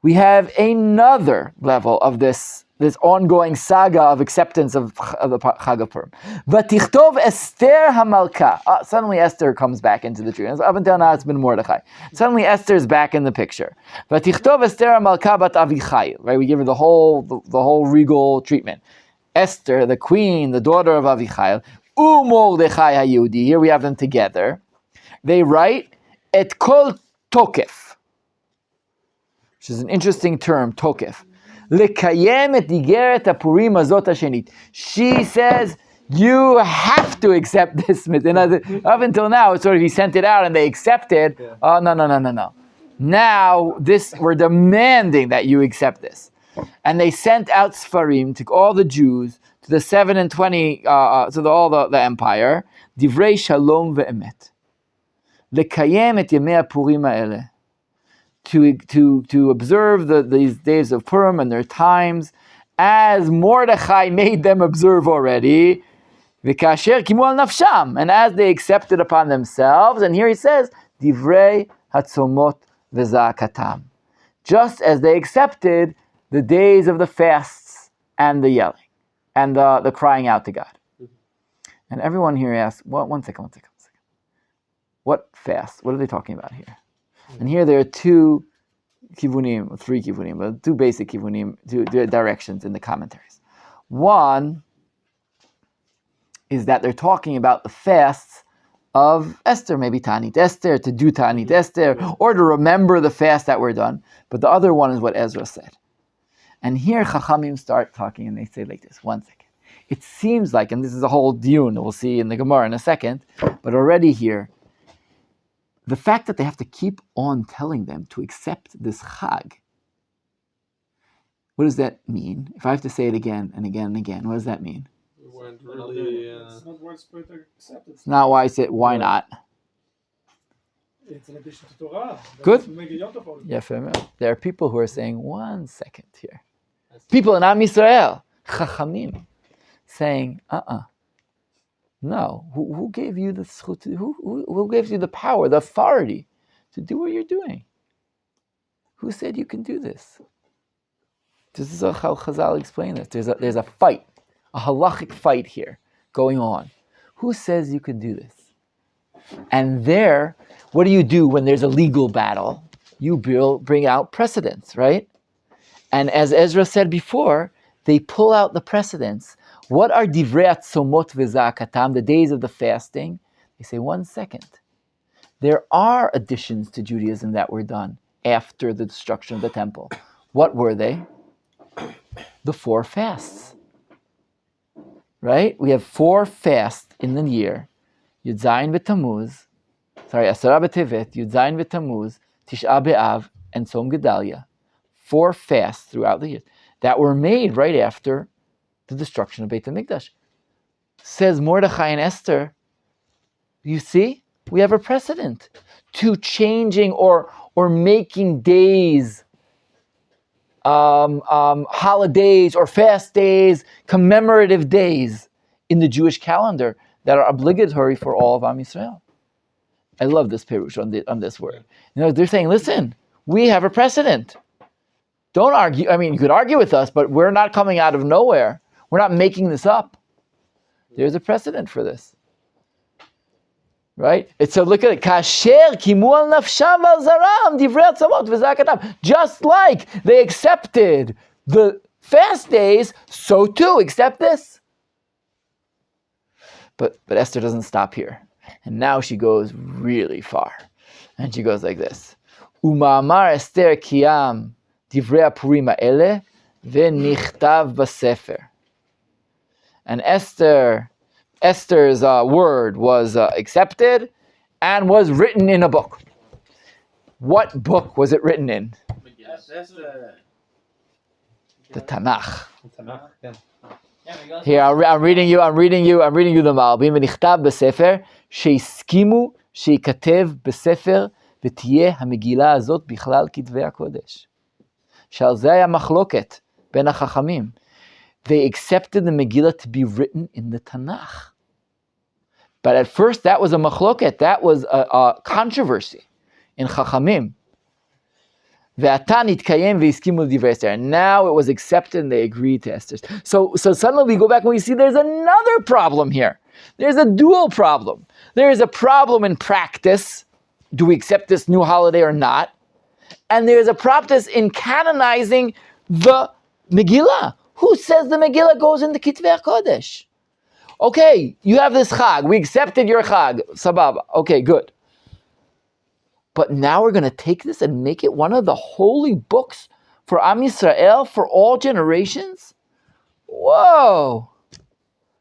we have another level of this this ongoing saga of acceptance of the Chag of Purim. V'tichtov Esther hamalka. Suddenly Esther comes back into the tree. Up until now it's been Mordechai. Suddenly Esther's back in the picture. V'tichtov Esther hamalka bat Avichai. Right, we give her the whole regal treatment. Esther, the queen, the daughter of Avichai, Mordechai HaYehudi. Here we have them together. They write et kol tokef, which is an interesting term, tokef. Lekayem et igeret hapurim hazot hashenit. She says, you have to accept this. Up until now, it's sort of he sent it out and they accepted. Oh, no. Now, we're demanding that you accept this. And they sent out Sfarim to all the Jews, to the 7 and 20, all the empire, Divrei Shalom ve'emet. Lekayem et yemei hapurim ha'eleh. To observe these days of Purim and their times, as Mordechai made them observe already, v'kasher kimu al nafsham, and as they accepted upon themselves. And here he says, divrei hatzomot v'zakatam, just as they accepted the days of the fasts and the yelling and the crying out to God. And everyone here asks, well, one second. What fast? What are they talking about here? And here there are three kivunim, but two basic kivunim, two directions in the commentaries. One is that they're talking about the fasts of Esther, maybe Ta'anit Esther, to do Ta'anit Esther, or to remember the fast that were done. But the other one is what Ezra said. And here Chachamim start talking and they say like this, 1 second. It seems like, and this is a whole diyun, we'll see in the Gemara in a second, but already here, the fact that they have to keep on telling them to accept this Chag, what does that mean? If I have to say it again and again and again, what does that mean? It's not widespread acceptance. It's not why I say it, why not? It's an addition to Torah. Good. Yomtov. Yeah, there are people who are saying, 1 second here. People in Am Yisrael, Chachamim, saying, no, who gave you the who gave you the power, the authority to do what you're doing? Who said you can do this? This is how Chazal explain this. There's a fight, a halachic fight here going on. Who says you can do this? And there, what do you do when there's a legal battle? You bring out precedents, right? And as Ezra said before, they pull out the precedents. What are divrei atzomot v'zakatam, the days of the fasting? They say, 1 second. There are additions to Judaism that were done after the destruction of the temple. What were they? The 4 fasts. Right? We have 4 fasts in the year. Yud Zayin v'Tammuz, Asara b'Tevet, Yud Zayin v'Tammuz, Tish'a b'Av, and Tzom Gedalia. 4 fasts throughout the year that were made right after the destruction of Beit HaMikdash. Says Mordechai and Esther, you see, we have a precedent to changing or making days, holidays or fast days, commemorative days in the Jewish calendar that are obligatory for all of Am Yisrael. I love this perush on this word. They're saying, listen, we have a precedent. Don't argue. I mean, you could argue with us, but we're not coming out of nowhere. We're not making this up. There's a precedent for this. Right? So look at it. Kasher kimu al nafsham al zaram divrei atzamot v'zakatam. Just like they accepted the fast days, so too accept this. But Esther doesn't stop here. And now she goes really far. And she goes like this. Uma'amar Esther kiyam divrei hapurim ha'eleh v'nichtav b'sefer. And Esther's word was accepted and was written in a book. What book was it written in? The Tanakh. Here, I'm reading you the Malbim. V'nichtav b'sefer she'iskimu she'ikatev b'sefer v'tiyeh hamegillah azot bichlal kitvei hakodesh. Shal zeh haya machloket ben hachachamim. They accepted the Megillah to be written in the Tanakh. But at first, that was a machloket. That was a controversy in Chachamim. And now it was accepted and they agreed to Esther. So suddenly we go back and we see there's another problem here. There's a dual problem. There is a problem in practice. Do we accept this new holiday or not? And there's a practice in canonizing the Megillah. Who says the Megillah goes into Kitvei HaKodesh? Okay, you have this Chag. We accepted your Chag. Sababa. Okay, good. But now we're going to take this and make it one of the holy books for Am Yisrael for all generations? Whoa!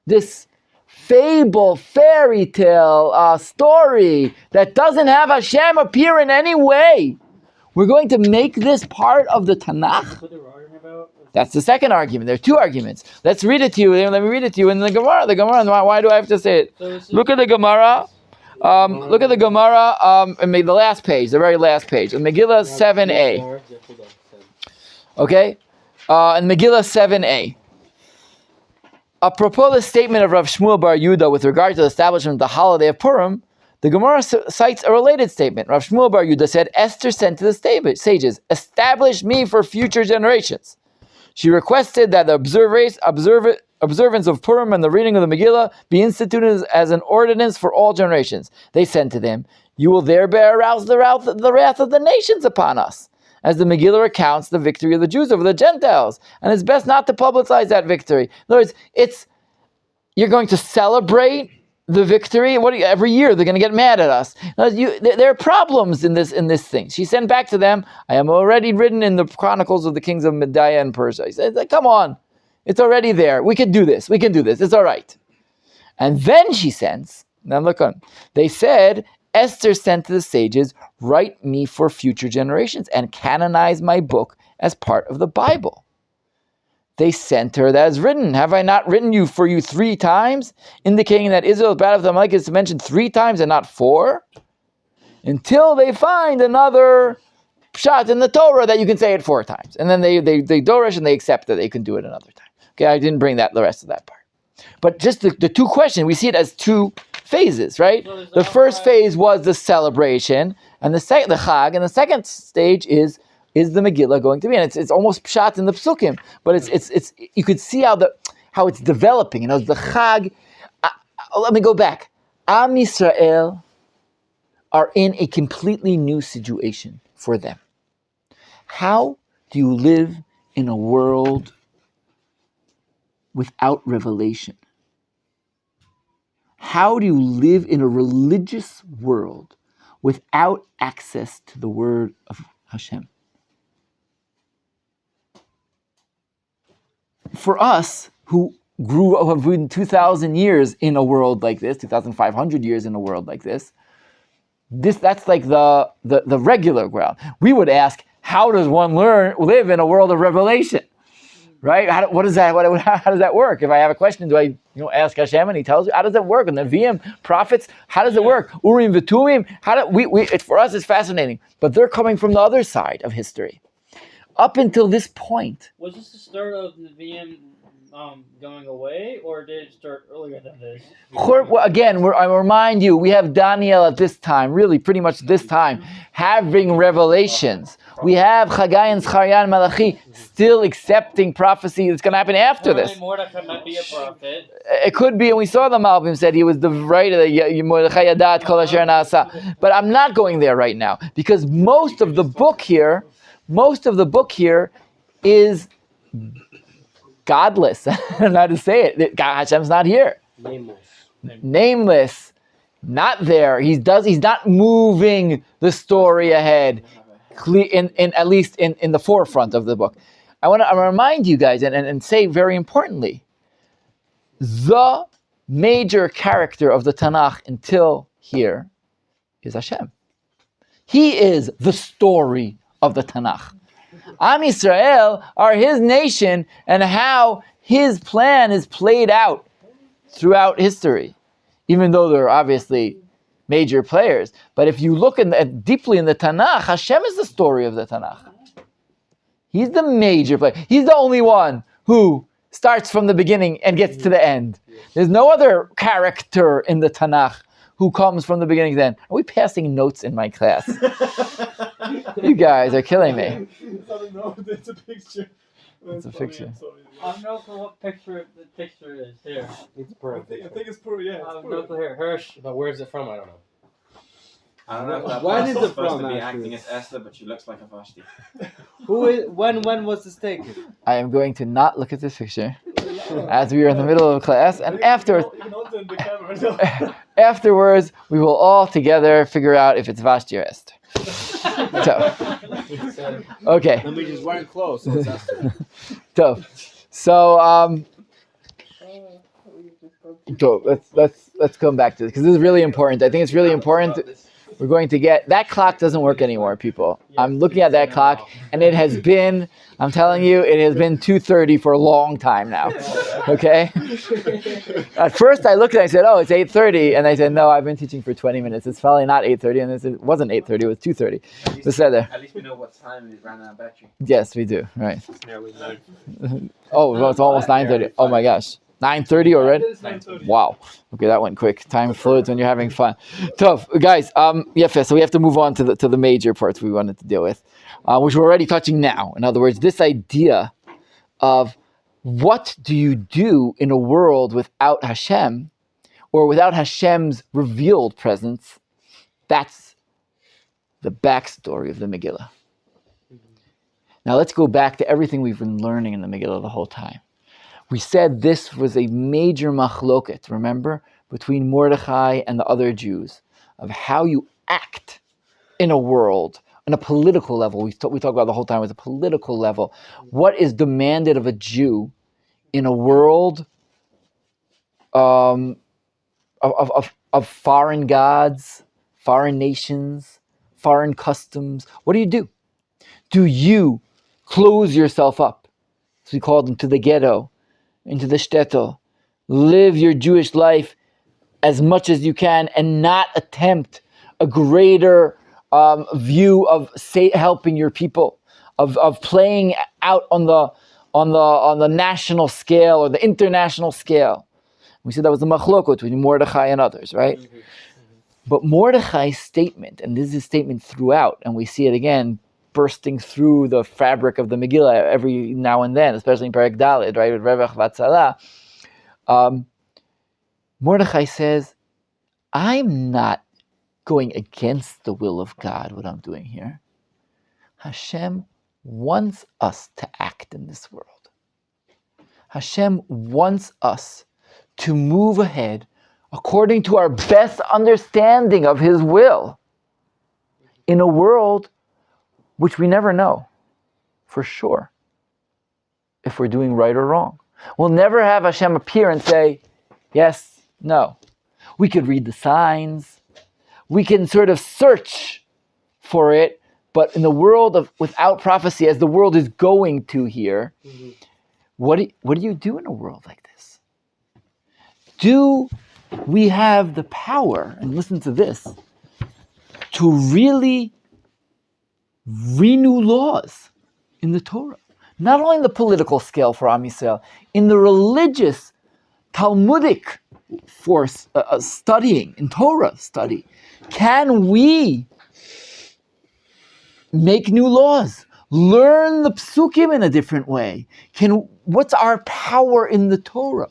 This fable, fairy tale, story that doesn't have Hashem appear in any way. We're going to make this part of the Tanakh. That's the second argument. There are two arguments. Let's read it to you. Let me read it to you in the Gemara. Why do I have to say it? Look at the Gemara. Look at the Gemara. The last page, the very last page. In Megillah 7a. Okay? In Megillah 7a. Apropos the statement of Rav Shmuel Bar Yehuda with regard to the establishment of the holiday of Purim, the Gemara cites a related statement. Rav Shmuel Bar Yehuda said, Esther said to the sages, establish me for future generations. She requested that the observance of Purim and the reading of the Megillah be instituted as an ordinance for all generations. They said to them, you will thereby arouse the wrath of the nations upon us, as the Megillah recounts the victory of the Jews over the Gentiles, and it's best not to publicize that victory. In other words, you're going to celebrate the victory. Every year they're going to get mad at us. There are problems in this thing. She sent back to them, I am already written in the chronicles of the kings of Media and Persia. He said, come on, it's already there. We can do this. It's all right. And then she sends, now look on, they said, Esther sent to the sages, write me for future generations and canonize my book as part of the Bible. They sent her that is written. Have I not written for you 3 times? Indicating that Israel's battle of the Amalek is mentioned 3 times and not 4? Until they find another shot in the Torah that you can say it 4 times. And then they dorish and they accept that they can do it another time. Okay, I didn't bring the rest of that part. But just the 2 questions, we see it as 2 phases, right? So the first phase was the celebration, and the Chag, and the second stage is the Megillah going to be? And it's almost pshat in the psukim, but it's you could see how it's developing. The Chag. Let me go back. Am Yisrael are in a completely new situation for them. How do you live in a world without revelation? How do you live in a religious world without access to the word of Hashem? For us, who grew up in 2,000 years in a world like this, 2,500 years in a world like this, that's like the regular ground. We would ask, how does one live in a world of revelation? Right? How does that work? If I have a question, do I ask Hashem and He tells you? How does that work? And the Nevi'im, prophets, how does it work? Urim v'Tumim, for us it's fascinating. But they're coming from the other side of history. Up until this point. Was this the start of Nevi'im going away, or did it start earlier than this? Again, I remind you, we have Daniel at this time, really pretty much this time, having revelations. We have Chagai and Zechariah and Malachi still accepting prophecy that's going to happen after this. Mordechai might be a prophet. It could be, and we saw the Malbim said he was the right of the Mordechai Yadat Kol Asher Na'asa. But I'm not going there right now, because most of the book here is godless. I don't know how to say it. Hashem's not here. Nameless. Not there. He's not moving the story ahead. At least in the forefront of the book. I want to remind you guys and say very importantly, the major character of the Tanakh until here is Hashem. He is the story of the Tanakh. Am Yisrael are His nation and how His plan is played out throughout history, even though there are obviously major players. But if you look deeply in the Tanakh, Hashem is the story of the Tanakh. He's the major player. He's the only one who starts from the beginning and gets to the end. There's no other character in the Tanakh who comes from the beginning to the end. Are we passing notes in my class? You guys are killing me. I don't know. It's a picture. It's a picture. I have no clue what picture the picture is here. It's I perfect. think it's poor. Yeah. I have It's no poor. clue here. Hirsch. But where's it from? I don't know. I don't know if that When person is is it supposed from, to be actually? acting as Esther, but she looks like a Vashti. When was this taken? I am going to not look at this picture as we are in the middle of class, and afterwards, You can hold it in the camera. afterwards, we will all together figure out if it's Vashti or Esther. So, okay. I mean, just weren't close, so it's Esther. So let's come back to this because this is really important. I think it's really important. We're going to get that clock doesn't work anymore, people. I'm looking at that clock, and it has been. I'm telling you, it has been 2:30 for a long time now. Okay. At first, I looked and I said, "Oh, it's 8:30," and I said, "No, I've been teaching for 20 minutes. It's probably not 8:30," and it wasn't 8:30. It was 2:30. At least we know what time it ran out of battery. Yes, we do. Right. It's nearly 9. Oh, well, it's almost 9:30. Oh my gosh. 9:30 already? 9:30. Wow. Okay, that went quick. Time flies when you're having fun. Tough, guys. So we have to move on to the major parts we wanted to deal with, which we're already touching now. In other words, this idea of what do you do in a world without Hashem, or without Hashem's revealed presence? That's the backstory of the Megillah. Now let's go back to everything we've been learning in the Megillah the whole time. We said this was a major machloket, remember, between Mordechai and the other Jews, of how you act in a world, on a political level. We talk about the whole time as a political level. What is demanded of a Jew in a world of foreign gods, foreign nations, foreign customs? What do? Do you close yourself up, as we call them, to the ghetto, into the shtetl, live your Jewish life as much as you can, and not attempt a greater view of helping your people, of playing out on the national scale or the international scale? We said that was the machlokot between Mordechai and others, right? Mm-hmm. But Mordechai's statement, and this is his statement throughout, and we see it again bursting through the fabric of the Megillah every now and then, especially in Perek Daled, right, with Revach Vatzala. Mordechai says, I'm not going against the will of God, what I'm doing here. Hashem wants us to act in this world. Hashem wants us to move ahead according to our best understanding of His will in a world which we never know for sure if we're doing right or wrong. We'll never have Hashem appear and say, yes, no. We could read the signs. We can sort of search for it, but in the world of without prophecy, as the world is going to here, what do you do in a world like this? Do we have the power, and listen to this, to really renew laws in the Torah? Not only in the political scale for Am Yisrael, in the religious, Talmudic force, studying, in Torah study. Can we make new laws? Learn the psukim in a different way? What's our power in the Torah?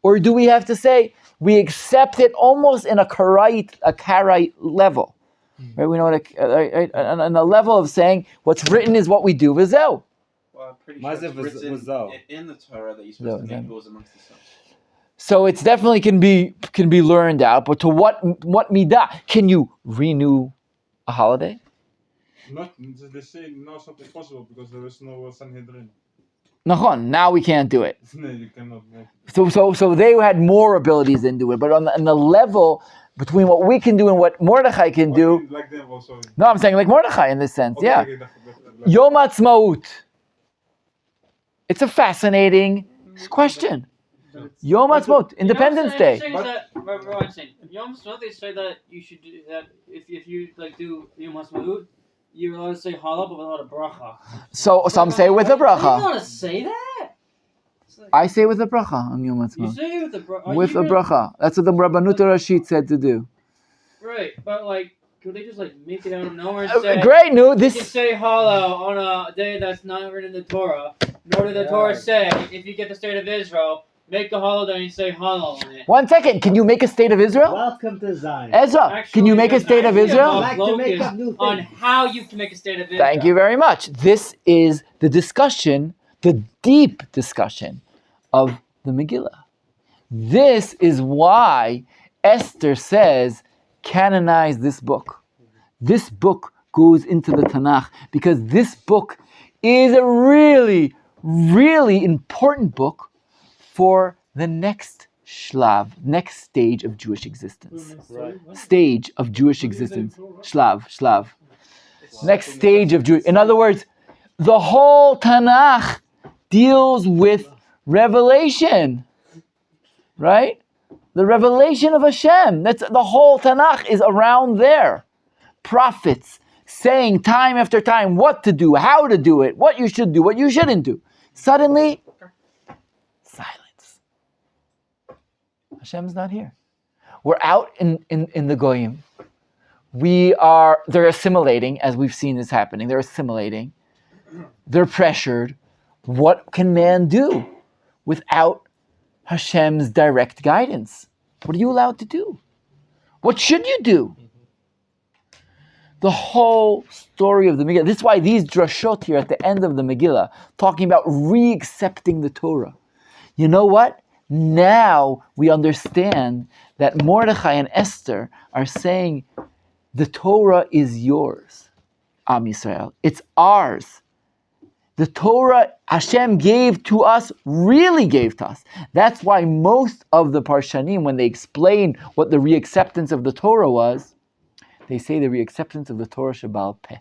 Or do we have to say, we accept it almost in a Karaite level? Right? We know on a level of saying, what's written is what we do. V'zeu. Well, I'm pretty sure it's written in the Torah that you're supposed to make laws amongst yourselves. So it's definitely can be learned out, but to what midah? Can you renew a holiday? Not, they say now it's not possible because there is no Sanhedrin. Nachon, now we can't do it. No, you cannot make it. So they had more abilities than do it, but on the level between what we can do and what Mordechai can do. Like them also. No, I'm saying like Mordechai in this sense, Okay, yeah. okay, Yom Ha'atzmaut. It's a fascinating question. Yom Ha'atzmaut, Independence Day. Yom Ha'atzmaut, they say that you should do that if you like do Yom Ha'atzmaut, you're allowed to say halal but without a bracha. So some say with a bracha. You want to say that? I say with a bracha on Yom Ha'atzmaut. You say with a bracha. With a bracha. That's what the Rabbanut Rashit said to do. Right, but like, could they just like make it out of nowhere and say, Great news. you can This say Hallel on a day that's not written in the Torah? Nor did the Torah say, if you get the state of Israel, make a holiday and say Hallel on it. 1 second. Can you make a state of Israel? Welcome to Zion. Ezra, can you make a state of Israel? I like to make up new On things. how you can make a state of Israel. Thank you very much. This is the discussion, the deep discussion of the Megillah. This is why Esther says, canonize this book. This book goes into the Tanakh because this book is a really, really important book for the next shlav, next stage of Jewish existence. Right. Stage of Jewish existence. Shlav. Next stage of Jewish. In other words, the whole Tanakh deals with revelation, right? The revelation of Hashem. That's the whole Tanakh is around there. Prophets saying time after time what to do, how to do it, what you should do, what you shouldn't do. Suddenly, silence. Hashem's not here. We're out in the Goyim. They're assimilating, as we've seen this happening. They're assimilating. They're pressured. What can man do without Hashem's direct guidance? What are you allowed to do? What should you do? The whole story of the Megillah. This is why these drashot here at the end of the Megillah, talking about re-accepting the Torah. You know what? Now we understand that Mordechai and Esther are saying, the Torah is yours, Am Yisrael. It's ours. The Torah Hashem gave to us, really gave to us. That's why most of the Parshanim, when they explain what the reacceptance of the Torah was, they say the reacceptance of the Torah Sheba'al Peh.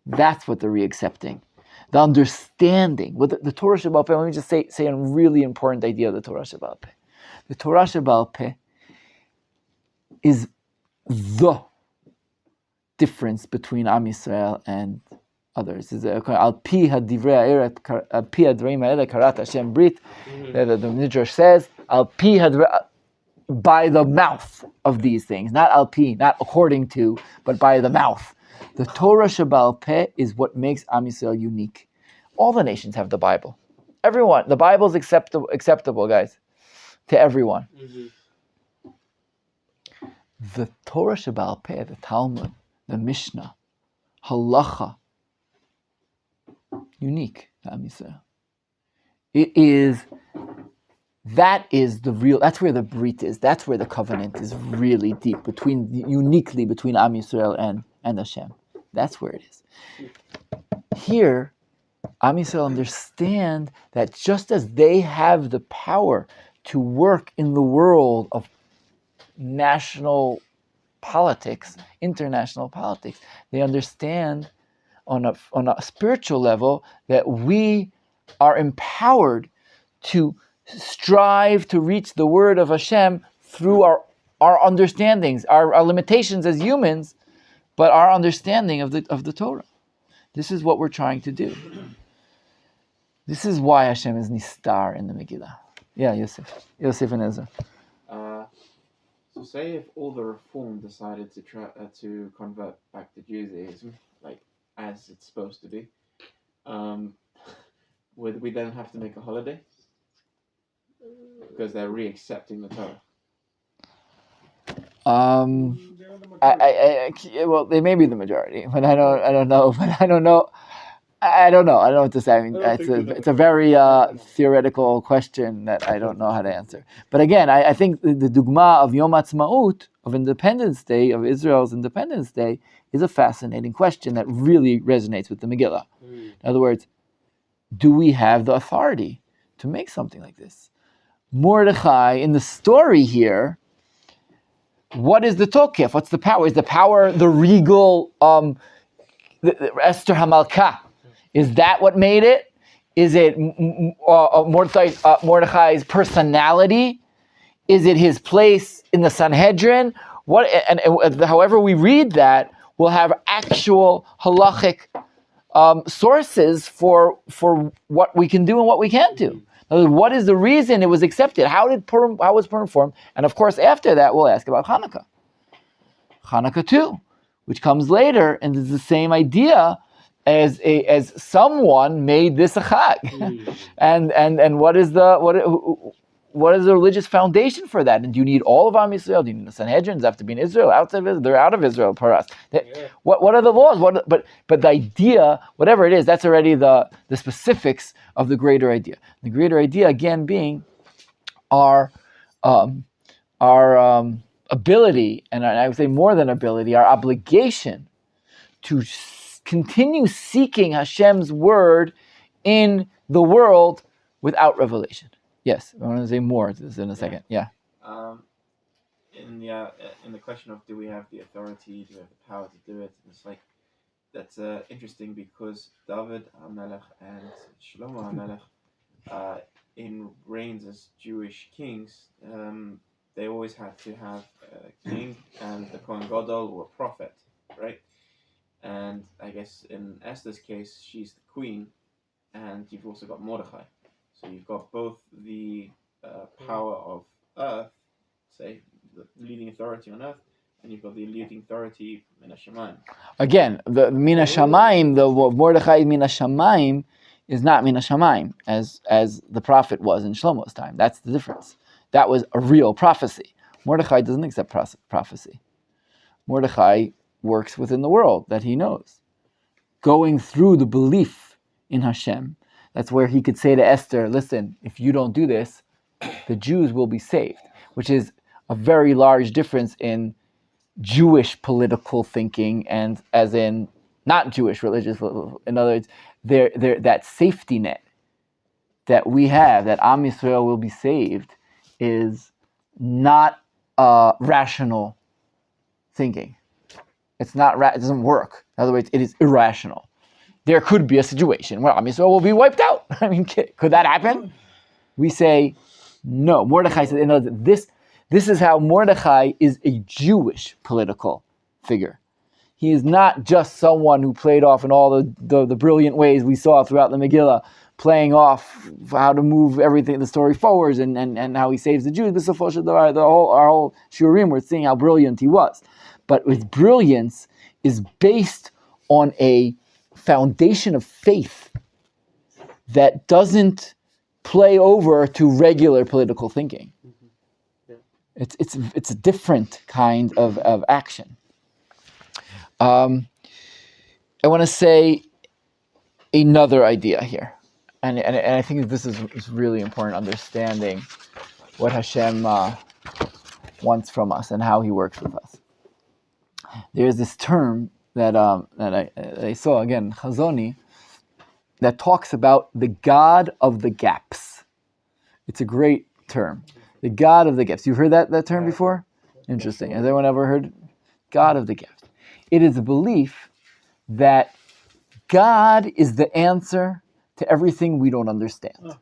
That's what they're reaccepting. The understanding. What the Torah Sheba'al Peh, let me just say a really important idea of the Torah Sheba'al Peh. The Torah Sheba'al Peh is the difference between Am Yisrael and others. Al pi hadivreim ha'ele karat Hashem brit. The Midrash says, Al pi by the mouth of these things, not al pi, not according to, but by the mouth. The Torah Sheba'al Peh is what makes Am Yisrael unique. All the nations have the Bible. Everyone, the Bible is acceptable, guys, to everyone. The Torah Sheba'al Peh, the Talmud, the Mishnah, Halacha, unique to Am Yisrael. That's where the Brit is. That's where the covenant is really deep, uniquely between Am Yisrael and Hashem. That's where it is. Here, Am Yisrael understand that just as they have the power to work in the world of national politics, international politics, they understand on a spiritual level that we are empowered to strive to reach the word of Hashem through our understandings, our limitations as humans, but our understanding of the Torah. This is what we're trying to do. This is why Hashem is Nistar in the Megillah. Yeah, Yosef and Ezra. So say if all the Reform decided to try to convert back to Judaism, like as it's supposed to be, would we then have to make a holiday? Because they're re-accepting the Torah. Well, they may be the majority, but I don't know. I don't know what to say. I mean, it's a very theoretical question that I don't know how to answer. But again, I think the dugma of Yom Ha'atzmaut, of Independence Day, of Israel's Independence Day, is a fascinating question that really resonates with the Megillah. In other words, do we have the authority to make something like this? Mordechai, in the story here, what is the tokef? What's the power? Is the power the regal Esther Hamalka? Is that what made it? Is it Mordechai's personality? Is it his place in the Sanhedrin? What? And however we read that, we'll have actual halachic sources for what we can do and what we can't do. What is the reason it was accepted? How was Purim formed? And of course, after that, we'll ask about Hanukkah. Hanukkah too, which comes later and is the same idea as someone made this a chag. And what is the religious foundation for that? And do you need all of Am Yisrael? Do you need the Sanhedrins have to be in Israel? Outside of Israel, they're out of Israel for us. What are the laws? But the idea, whatever it is, that's already the specifics of the greater idea. The greater idea again being our ability, and I would say more than ability, our obligation to continue seeking Hashem's word in the world without revelation. Yes, I want to say more to this in a second. Yeah. In the question of do we have the authority, do we have the power to do it? It's like that's interesting because David HaMelech and Shlomo HaMelech in reigns as Jewish kings, they always had to have a king and the Kohen Gadol or a prophet, right? And I guess in Esther's case, she's the queen, and you've also got Mordechai. So you've got both the power of earth, say, the leading authority on earth, and you've got the leading authority in Hashemayim. Again, the Min Hashamayim, the Mordechai Min Hashamayim is not Min Hashamayim as the prophet was in Shlomo's time. That's the difference. That was a real prophecy. Mordechai doesn't accept prophecy. Mordechai works within the world that he knows. Going through the belief in Hashem, that's where he could say to Esther, listen, if you don't do this, the Jews will be saved, which is a very large difference in Jewish political thinking and as in not Jewish religious. In other words, that safety net that we have, that Am Yisrael will be saved, is not rational thinking. It's not. It doesn't work. In other words, it is irrational. There could be a situation where Am Yisrael will be wiped out. I mean, could that happen? We say no. Mordechai said, in other words, this is how Mordechai is a Jewish political figure. He is not just someone who played off in all the brilliant ways we saw throughout the Megillah, playing off how to move everything, the story forwards, and how he saves the Jews. Our whole Shiurim, we're seeing how brilliant he was. But his brilliance is based on a foundation of faith that doesn't play over to regular political thinking. It's a different kind of action. I want to say another idea here, and I think this is really important, understanding what Hashem wants from us and how He works with us. There's this term that I saw again, Chazoni, that talks about the God of the gaps. It's a great term. The God of the gaps. You've heard that term before? Interesting. Has anyone ever heard God of the gaps? It is a belief that God is the answer to everything we don't understand.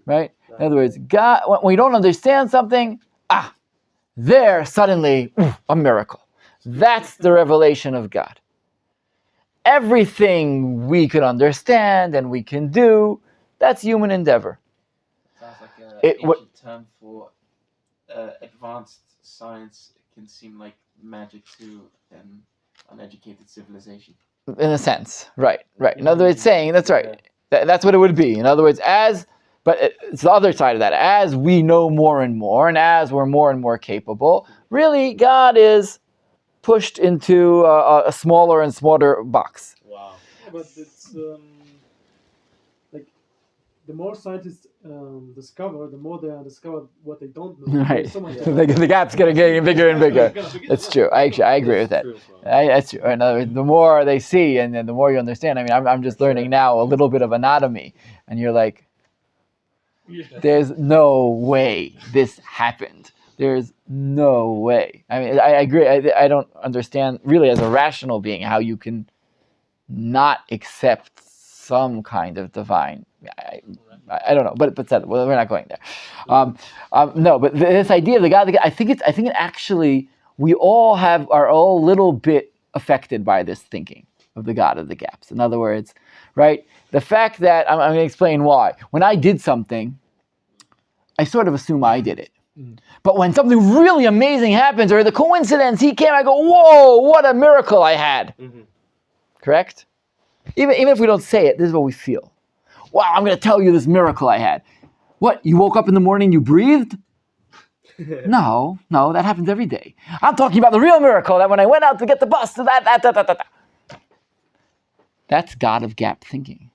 Right? In other words, God, when we don't understand something, there suddenly a miracle. That's the revelation of God. Everything we can understand and we can do, that's human endeavor. Sounds like an ancient term for advanced science. It can seem like magic to an uneducated civilization. In a sense, right. In other words, saying, that's right. That's what it would be. In other words, but it's the other side of that. As we know more and more, and as we're more and more capable, really, God is pushed into a smaller and smaller box. Wow. But it's like the more scientists discover, the more they discover what they don't know. Right. So much The gap's getting bigger and bigger. That's true. I agree with that. That's true. In other words, the more they see and the more you understand. I mean, I'm just learning now a little bit of anatomy, and you're like, there's no way this happened. There's no way. I mean, I agree. I don't understand really as a rational being how you can not accept some kind of divine. I don't know, but we're not going there. No, but this idea of the God, I think it actually, we all are all a little bit affected by this thinking of the God of the gaps. In other words, right? The fact that I'm going to explain why. When I did something, I sort of assume I did it. But when something really amazing happens, or the coincidence, he came, I go, whoa, what a miracle I had. Correct? Even if we don't say it, this is what we feel. Wow, I'm going to tell you this miracle I had. What, you woke up in the morning, you breathed? No, that happens every day. I'm talking about the real miracle, that when I went out to get the bus, that. That's God of gap thinking.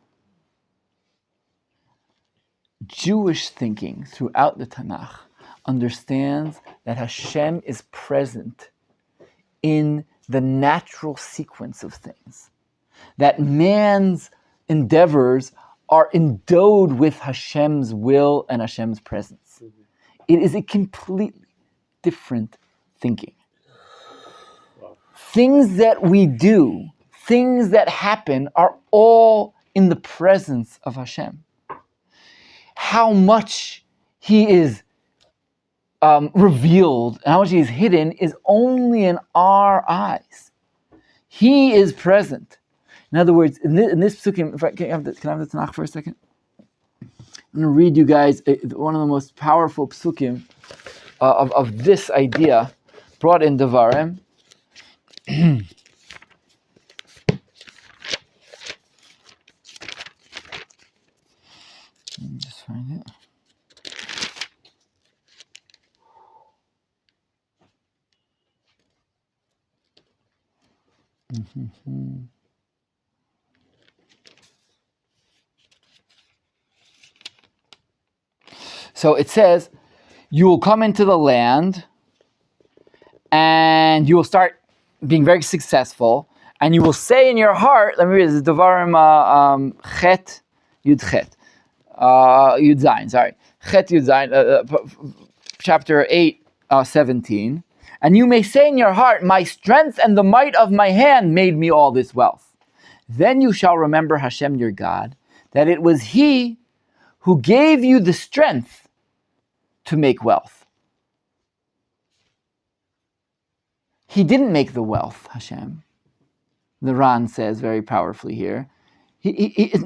Jewish thinking throughout the Tanakh understands that Hashem is present in the natural sequence of things. That man's endeavors are endowed with Hashem's will and Hashem's presence. It is a completely different thinking. Things that we do, things that happen, are all in the presence of Hashem. How much He is revealed, and how much He is hidden, is only in our eyes. He is present. In other words, in this psukim, can I have the Tanakh for a second? I'm going to read you guys one of the most powerful psukim of this idea brought in Devarim. Let me just find it. So it says, you will come into the land and you will start being very successful, and you will say in your heart, let me read this, Devarim Chet Yud Chet. Yud Zayin, sorry. Chet Yud Zayin, chapter 8, 17. And you may say in your heart, my strength and the might of my hand made me all this wealth. Then you shall remember Hashem your God, that it was He who gave you the strength to make wealth. He didn't make the wealth, Hashem. The Ran says very powerfully here. Let's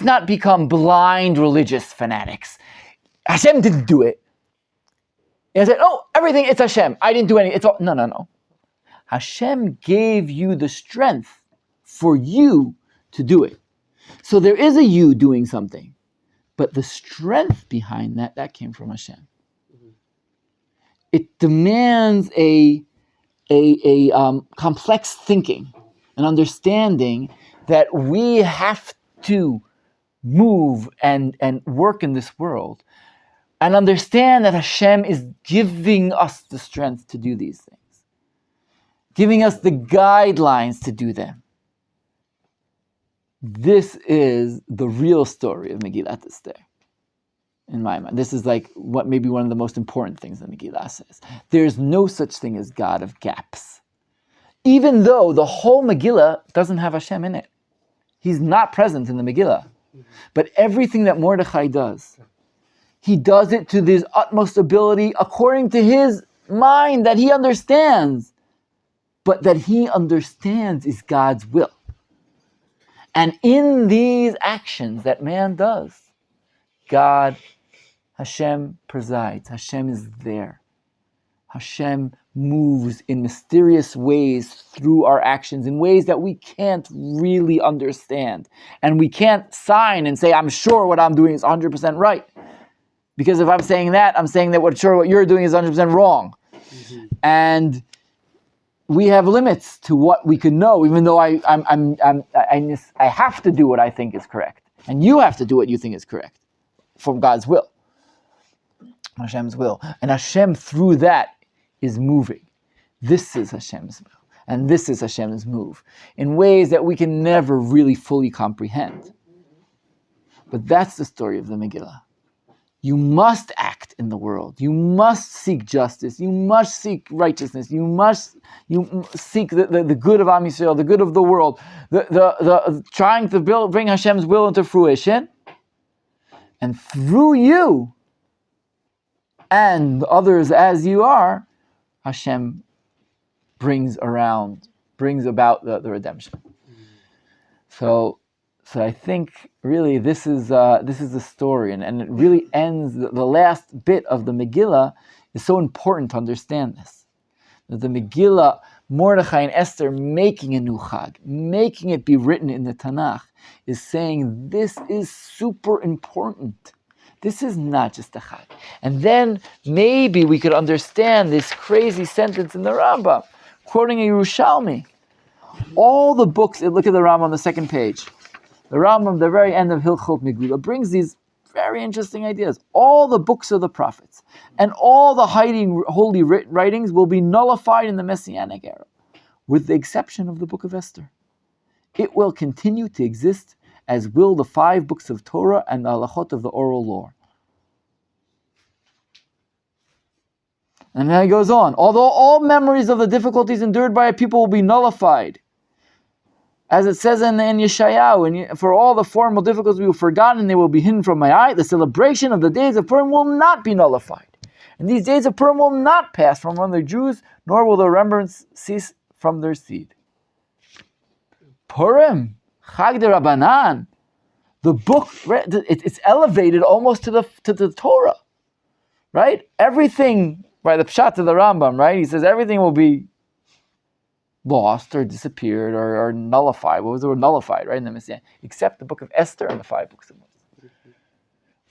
not become blind religious fanatics. Hashem didn't do it. And I said, everything, it's Hashem. I didn't do anything. It's all, no. Hashem gave you the strength for you to do it. So there is a you doing something. But the strength behind that came from Hashem. It demands a complex thinking, an understanding that we have to move and work in this world and understand that Hashem is giving us the strength to do these things, giving us the guidelines to do them. This is the real story of Megillat Esther, in my mind. This is maybe one of the most important things that Megillah says. There's no such thing as God of gaps. Even though the whole Megillah doesn't have Hashem in it. He's not present in the Megillah. But everything that Mordechai does, he does it to his utmost ability according to his mind that he understands. But that he understands is God's will. And in these actions that man does, Hashem presides. Hashem is there. Hashem moves in mysterious ways through our actions, in ways that we can't really understand. And we can't sign and say, I'm sure what I'm doing is 100% right. Because if I'm saying that, I'm saying that what you're doing is 100% wrong. Mm-hmm. And we have limits to what we can know, even though I have to do what I think is correct. And you have to do what you think is correct from God's will, Hashem's will. And Hashem, through that, is moving. This is Hashem's will. And this is Hashem's move in ways that we can never really fully comprehend. But that's the story of the Megillah. You must act in the world. You must seek justice. You must seek righteousness. You seek the good of Am Yisrael, the good of the world, the trying to bring Hashem's will into fruition. And through you and others as you are, Hashem brings about the redemption. So So I think really this is the story, and it really ends. The last bit of the Megillah is so important to understand this. That the Megillah, Mordechai and Esther making a new Chag, making it be written in the Tanakh, is saying this is super important. This is not just a Chag. And then maybe we could understand this crazy sentence in the Rambam, quoting a Yerushalmi. All the books, look at the Rambam on the second page. The Rambam, the very end of Hilchot Megillah, brings these very interesting ideas. All the books of the prophets and all the holy writings will be nullified in the Messianic era, with the exception of the book of Esther. It will continue to exist, as will the 5 books of Torah and the halachot of the oral law. And then he goes on. Although all memories of the difficulties endured by a people will be nullified, as it says in Yeshayahu, for all the formal difficulties will be forgotten, they will be hidden from my eye. The celebration of the days of Purim will not be nullified. And these days of Purim will not pass from among the Jews, nor will the remembrance cease from their seed. Purim, Chag de Rabbanan, the book, it's elevated almost to the Torah, right? Everything, by the Pshat of the Rambam, right? He says everything will be lost or disappeared or nullified. What was the word nullified, right? In the Messiah, except the book of Esther and the 5 books of Moses.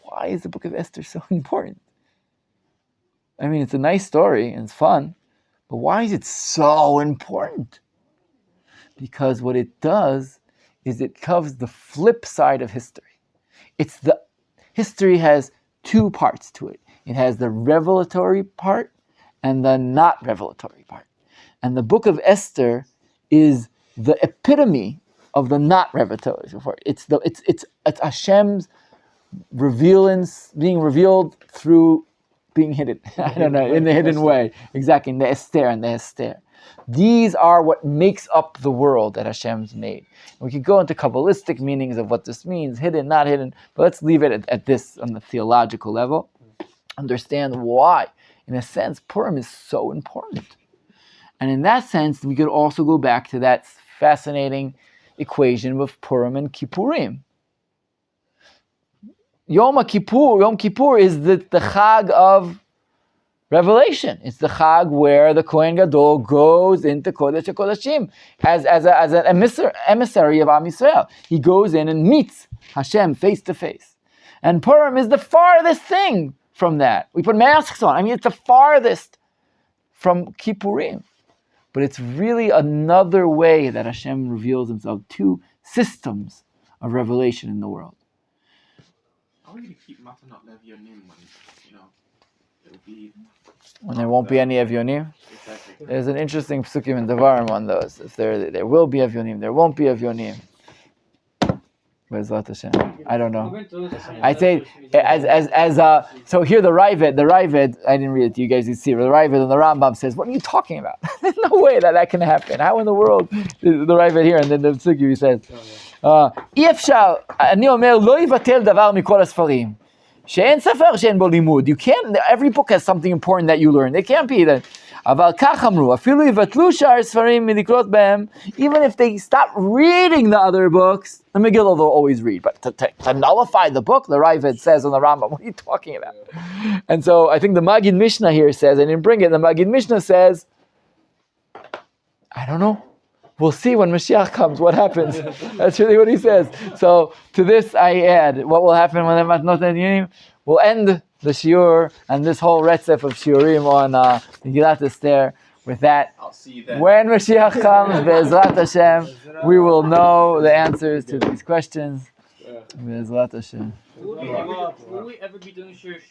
Why is the book of Esther so important? I mean, it's a nice story and it's fun, but why is it so important? Because what it does is it covers the flip side of history. History has 2 parts to it. It has the revelatory part and the not revelatory part. And the book of Esther is the epitome of the not revelatory part. It's Hashem's revealance being revealed through being hidden. I don't know, in the hidden way. Exactly, in the Esther and the Esther. These are what makes up the world that Hashem's made. We could go into Kabbalistic meanings of what this means, hidden, not hidden, but let's leave it at this on the theological level. Understand why, in a sense, Purim is so important. And in that sense, we could also go back to that fascinating equation of Purim and Kippurim. Yom Kippur is the Chag of Revelation. It's the Chag where the Kohen Gadol goes into Kodesh HaKodashim as an emissary of Am Yisrael. He goes in and meets Hashem face to face. And Purim is the farthest thing from that. We put masks on. I mean, it's the farthest from Kippurim. But it's really another way that Hashem reveals himself, 2 systems of revelation in the world. How are you going to keep Matanot Levionim when, it'll be... When there won't be any Evyonim? Exactly. There's an interesting psukim in Devarim on those. If there will be Evyonim, there won't be Evyonim. Bezrat Hashem. I don't know. I say so here the Ravid, I didn't read it to you guys, you see, the Ravid and the Rambam says, what are you talking about? There's no way that can happen. How in the world, the Ravid here, and then the Psukim he says, אי אפשר, אני אומר, לא יבטל דבר מכל הספרים. שאין ספר שאין בו לימוד. You can't, every book has something important that you learn. It can't be that. אבל כך אמרו, אפילו יבטלו שאר ספרים מלקרות בהם, even if they stop reading the other books, the Megillah they'll always read. But to nullify the book, the Ravid says on the Rambam, what are you talking about? And so I think the Magid Mishnah here says, I didn't bring it, the Magid Mishnah says, I don't know. We'll see when Mashiach comes, what happens. That's really what he says. So to this I add, what will happen when the Matnot Yonim? We'll end the Shiur and this whole retzef of Shiurim on Megillat Esther. With that, I'll see you then. When Mashiach comes, Be'ezrat Hashem, we will know the answers to these questions. Be'ezrat Hashem. Will we ever be doing Shiur?